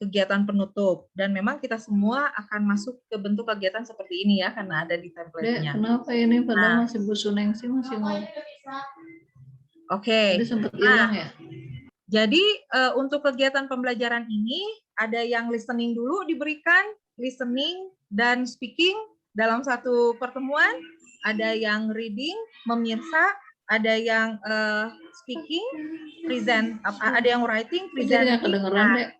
A: kegiatan penutup. Dan memang kita semua akan masuk ke bentuk kegiatan seperti ini ya, karena ada di template-nya.
F: Kenapa ini padahal masih Bu Sunengsi masih ngomong.
A: Oke.
F: Tadi sempat hilang ya.
A: Jadi untuk kegiatan pembelajaran ini ada yang listening dulu diberikan, listening dan speaking dalam satu pertemuan, ada yang reading, memirsa, ada yang speaking, present, ada yang writing, presenting. Nah,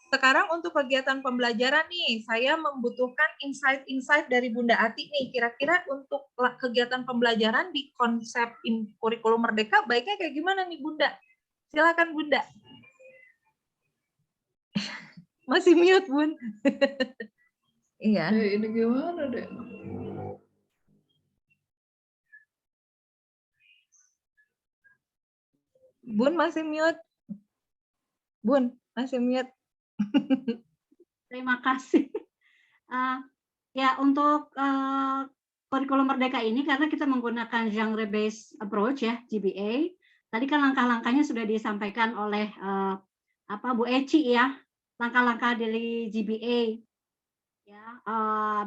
A: sekarang untuk kegiatan pembelajaran nih, saya membutuhkan insight-insight dari Bunda Ati nih. Kira-kira untuk kegiatan pembelajaran di konsep kurikulum Merdeka baiknya kayak gimana nih Bunda? Silakan Bunda. Masih mute Bun. Iya.
F: Ini gimana deh?
A: Bun masih mute. Bun masih mute.
D: Terima kasih. Ya untuk kurikulum Merdeka ini karena kita menggunakan genre based approach ya GBA. Tadi kan langkah-langkahnya sudah disampaikan oleh Bu Eci ya, langkah-langkah dari GBA, ya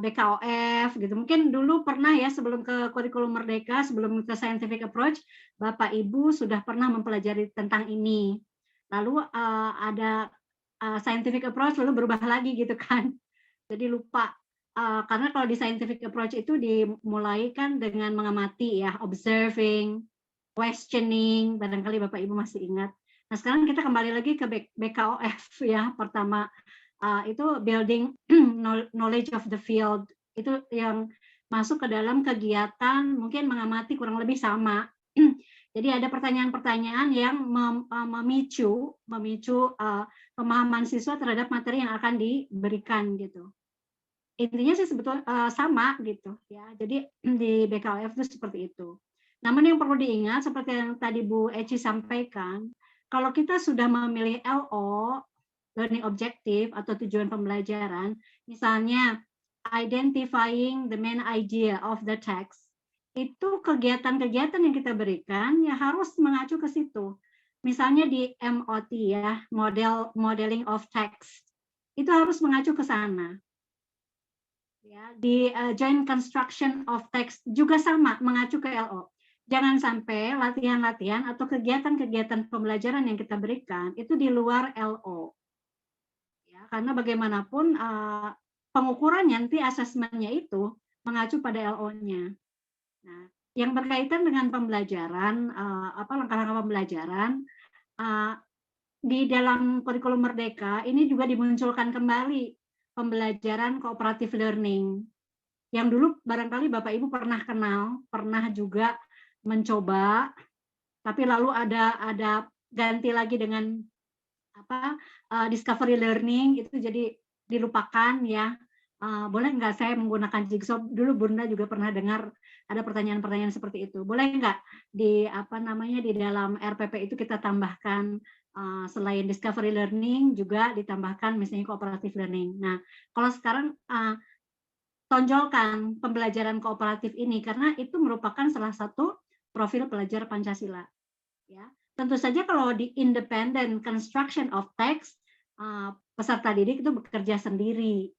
D: BKOF gitu. Mungkin dulu pernah ya sebelum ke kurikulum Merdeka, sebelum ke scientific approach, Bapak Ibu sudah pernah mempelajari tentang ini. lalu ada scientific approach lalu berubah lagi gitu kan. Jadi lupa. Karena kalau di scientific approach itu dimulai kan dengan mengamati ya, observing, questioning, barangkali Bapak Ibu masih ingat. Nah sekarang kita kembali lagi ke BKOF ya, pertama itu building knowledge of the field, itu yang masuk ke dalam kegiatan mungkin mengamati kurang lebih sama. Jadi ada pertanyaan-pertanyaan yang memicu pemahaman siswa terhadap materi yang akan diberikan gitu. Intinya sih sebetulnya sama gitu ya. Jadi di BKOF itu seperti itu. Namun yang perlu diingat seperti yang tadi Bu Eci sampaikan, kalau kita sudah memilih LO, learning objective atau tujuan pembelajaran, misalnya identifying the main idea of the text, itu kegiatan-kegiatan yang kita berikan ya harus mengacu ke situ. Misalnya di MOT ya, modeling of text, itu harus mengacu ke sana. Ya, di joint construction of text juga sama, mengacu ke LO. Jangan sampai latihan-latihan atau kegiatan-kegiatan pembelajaran yang kita berikan itu di luar LO. Ya, karena bagaimanapun pengukurannya nanti asesmennya itu mengacu pada LO-nya. Nah, yang berkaitan dengan pembelajaran, langkah-langkah pembelajaran di dalam kurikulum Merdeka ini juga dimunculkan kembali pembelajaran cooperative learning yang dulu barangkali Bapak Ibu pernah kenal, pernah juga mencoba, tapi lalu ada ganti lagi dengan discovery learning, itu jadi dilupakan ya. Boleh nggak saya menggunakan jigsaw? Dulu Bunda juga pernah dengar ada pertanyaan-pertanyaan seperti itu. Boleh nggak di di dalam RPP itu kita tambahkan selain discovery learning juga ditambahkan misalnya cooperative learning. Nah, kalau sekarang tonjolkan pembelajaran kooperatif ini karena itu merupakan salah satu profil pelajar Pancasila. Ya, tentu saja kalau di independent construction of text peserta didik itu bekerja sendiri.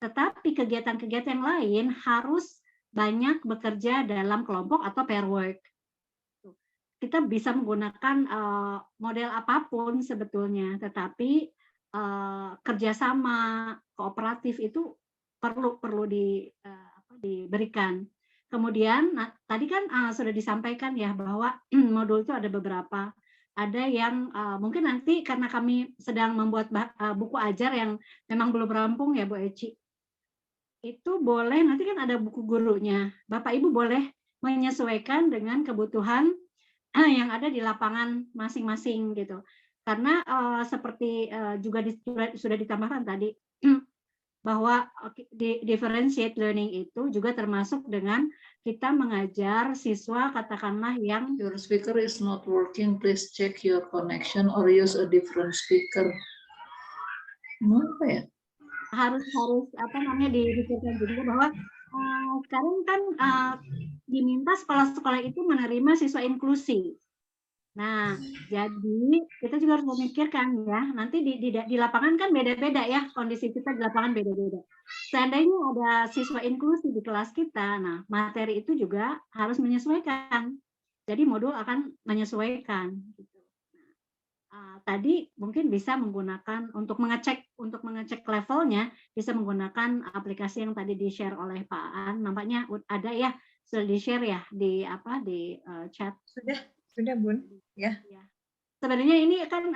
D: Tetapi kegiatan-kegiatan yang lain harus banyak bekerja dalam kelompok atau pair work. Kita bisa menggunakan model apapun sebetulnya, tetapi kerjasama kooperatif itu perlu diberikan. Kemudian tadi kan sudah disampaikan ya bahwa modul itu ada beberapa. Ada yang mungkin nanti karena kami sedang membuat buku ajar yang memang belum rampung ya Bu Eci. Itu boleh nanti kan ada buku gurunya. Bapak Ibu boleh menyesuaikan dengan kebutuhan yang ada di lapangan masing-masing gitu. Karena seperti juga sudah ditambahkan tadi bahwa differentiate learning itu juga termasuk dengan kita mengajar siswa katakanlah yang
F: Your speaker is not working, please check your connection or use a different speaker. Apa ya?
D: harus dipikirkan juga bahwa sekarang kan diminta sekolah-sekolah itu menerima siswa inklusi. Nah, jadi kita juga harus memikirkan ya, nanti di lapangan kan beda-beda ya, kondisi kita di lapangan beda-beda. Seandainya ada siswa inklusi di kelas kita, nah materi itu juga harus menyesuaikan. Jadi modul akan menyesuaikan. Tadi mungkin bisa menggunakan untuk mengecek levelnya, bisa menggunakan aplikasi yang tadi di-share oleh Pak Aan. Nampaknya ada ya, sudah di-share ya di chat.
A: Sudah Bun, ya.
D: Sebenarnya ini kan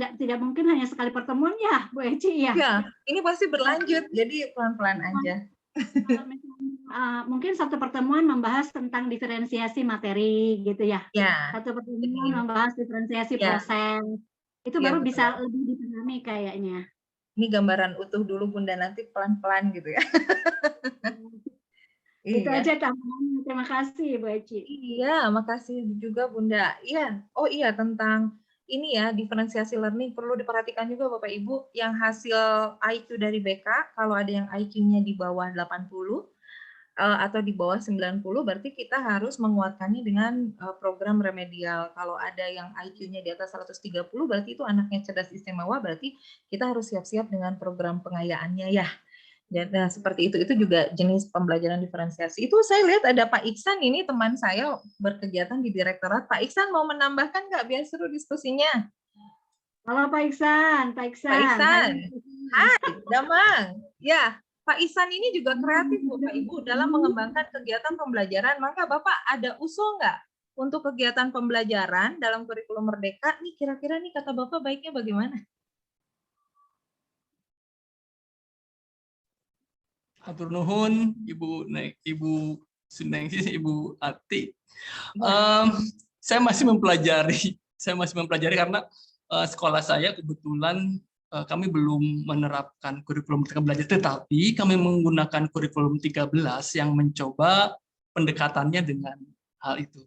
D: tidak mungkin hanya sekali pertemuan ya, Bu Eci ya.
A: Ya, ini pasti berlanjut, jadi pelan-pelan aja.
D: Mungkin satu pertemuan membahas tentang diferensiasi materi gitu ya.
A: Ya.
D: Satu pertemuan membahas diferensiasi proses. Itu baru
A: betul.
D: bisa lebih dipahami kayaknya.
A: Ini gambaran utuh dulu Bunda, nanti pelan-pelan gitu ya.
D: Itu aja tambahannya. Terima kasih Bu Eci.
A: Iya, makasih juga Bunda. Iya, oh iya tentang ini ya, diferensiasi learning perlu diperhatikan juga Bapak Ibu yang hasil IQ dari BK, kalau ada yang IQ-nya di bawah 80 atau di bawah 90, berarti kita harus menguatkannya dengan program remedial. Kalau ada yang IQ-nya di atas 130, berarti itu anaknya cerdas istimewa, berarti kita harus siap-siap dengan program pengayaannya ya. Dan seperti itu juga jenis pembelajaran diferensiasi. Itu saya lihat ada Pak Iksan, ini teman saya berkegiatan di direktorat. Pak Iksan mau menambahkan nggak biar seru diskusinya?
D: Halo Pak Iksan, Pak Iksan.
A: Pak Iksan. Hai, Damang. Ya, Pak Ihsan ini juga kreatif Bapak Ibu dalam mengembangkan kegiatan pembelajaran. Maka Bapak ada usul nggak untuk kegiatan pembelajaran dalam kurikulum Merdeka? Nih kira-kira nih kata Bapak baiknya bagaimana?
H: Hatur nuhun Ibu Sunengsi, Ibu Ati. Saya masih mempelajari karena sekolah saya kebetulan kami belum menerapkan kurikulum Merdeka Belajar, tetapi kami menggunakan kurikulum 13 yang mencoba pendekatannya dengan hal itu.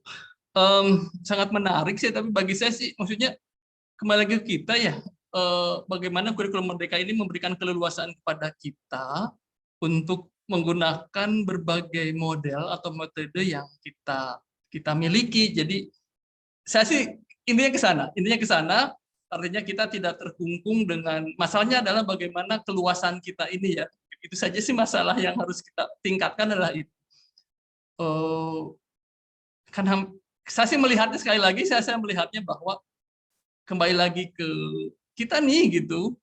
H: Sangat menarik sih, tapi bagi saya sih maksudnya kembali lagi ke kita ya, bagaimana kurikulum Merdeka ini memberikan keleluasaan kepada kita untuk menggunakan berbagai model atau metode yang kita miliki. Jadi saya sih intinya ke sana, artinya kita tidak terkungkung dengan, masalahnya adalah bagaimana keluasan kita ini ya. Itu saja sih masalah yang harus kita tingkatkan adalah itu. Karena saya sih melihatnya sekali lagi, saya melihatnya bahwa kembali lagi ke kita nih gitu,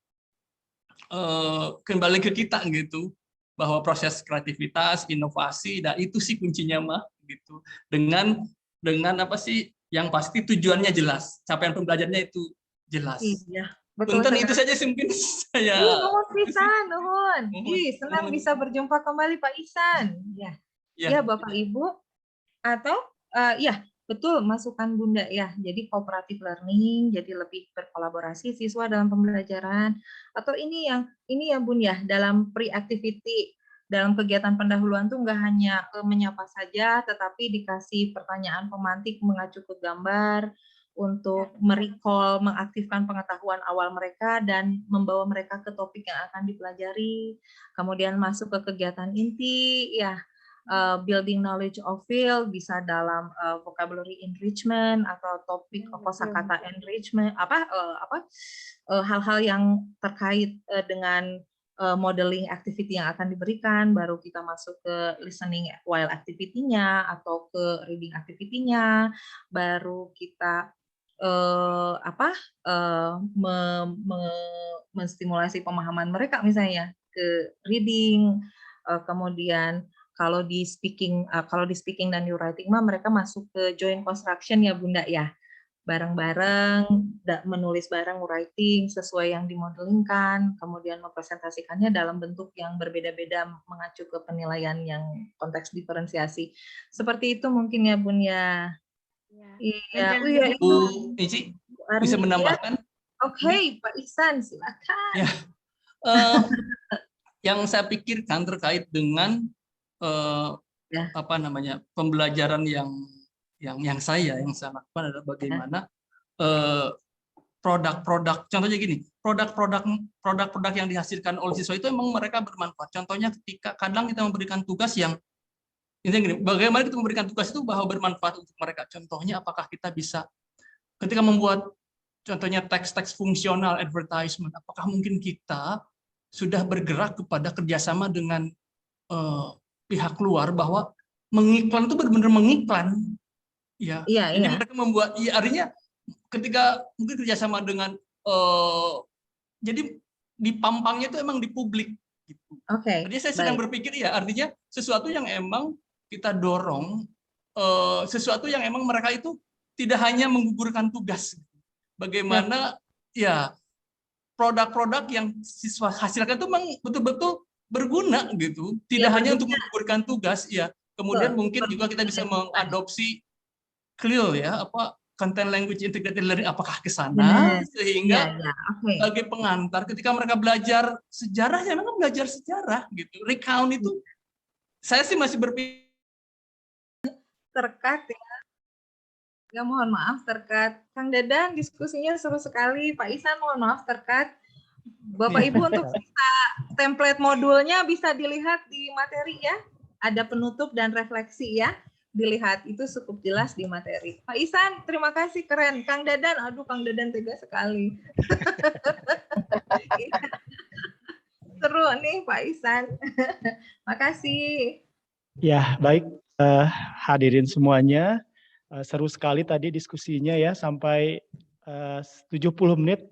H: kembali ke kita gitu, bahwa proses kreativitas, inovasi, dan itu sih kuncinya mah gitu. Dengan apa sih yang pasti tujuannya jelas, capaian pembelajarannya itu jelas.
A: Iya, betul.
H: Punten itu saja sih mungkin saya.
A: Nuhun pisan, nuhun. Senang bisa berjumpa kembali Pak Ihsan. Ya, Bapak Ibu atau ya betul masukan Bunda ya. Jadi cooperative learning, jadi lebih berkolaborasi siswa dalam pembelajaran. Atau ini ya Bun ya, dalam pre-activity, dalam kegiatan pendahuluan tuh nggak hanya menyapa saja, tetapi dikasih pertanyaan pemantik mengacu ke gambar untuk merecall, mengaktifkan pengetahuan awal mereka dan membawa mereka ke topik yang akan dipelajari. Kemudian masuk ke kegiatan inti, ya. Building knowledge of field bisa dalam vocabulary enrichment atau topik kosakata enrichment, hal-hal yang terkait dengan modeling activity yang akan diberikan, baru kita masuk ke listening while activity-nya atau ke reading activity-nya, baru kita menstimulasi pemahaman mereka misalnya ke reading, kemudian kalau di speaking dan di writing mah mereka masuk ke joint construction ya Bunda ya, bareng-bareng menulis bareng writing sesuai yang dimodelingkan, kemudian mempresentasikannya dalam bentuk yang berbeda-beda mengacu ke penilaian yang konteks diferensiasi. Seperti itu mungkin ya Bun ya. Iya,
H: Bu Ici bisa menambahkan?
A: Oke, Pak Ihsan silakan.
H: Ya. Yang saya pikirkan terkait dengan pembelajaran yang saya lakukan adalah bagaimana produk-produk, contohnya gini, produk-produk yang dihasilkan oleh siswa itu memang mereka bermanfaat. Contohnya ketika kadang kita memberikan tugas yang gini, bagaimana kita memberikan tugas itu bahwa bermanfaat untuk mereka. Contohnya apakah kita bisa ketika membuat contohnya teks-teks fungsional advertisement, apakah mungkin kita sudah bergerak kepada kerjasama dengan pihak luar bahwa mengiklan itu benar-benar mengiklan, ya. Jadi mereka membuat, ya, artinya ketika mungkin kerjasama dengan, jadi dipampangnya itu emang di publik, gitu. Jadi saya sedang berpikir ya, artinya sesuatu yang emang kita dorong, sesuatu yang emang mereka itu tidak hanya menggugurkan tugas, bagaimana ya produk-produk yang siswa hasilkan itu memang betul-betul berguna gitu, tidak hanya untuk menggugurkan tugas ya. Kemudian mungkin juga kita bisa mengadopsi CLIL ya, content language integrated learning, apakah ke sana sehingga sebagai pengantar ketika mereka belajar sejarah ya memang belajar sejarah gitu. Recount itu saya sih masih berpikir
A: terkat ya. Ya mohon maaf terkat. Kang Dadan diskusinya seru sekali. Pak Ihsan mohon maaf terkat. Bapak Ibu untuk bisa template modulnya bisa dilihat di materi ya. Ada penutup dan refleksi ya. Dilihat itu cukup jelas di materi. Pak Ihsan terima kasih, keren. Kang Dadan, aduh Kang Dadan tega sekali. Seru nih Pak Ihsan. Makasih.
I: Ya baik, hadirin semuanya. Seru sekali tadi diskusinya ya, sampai 70 menit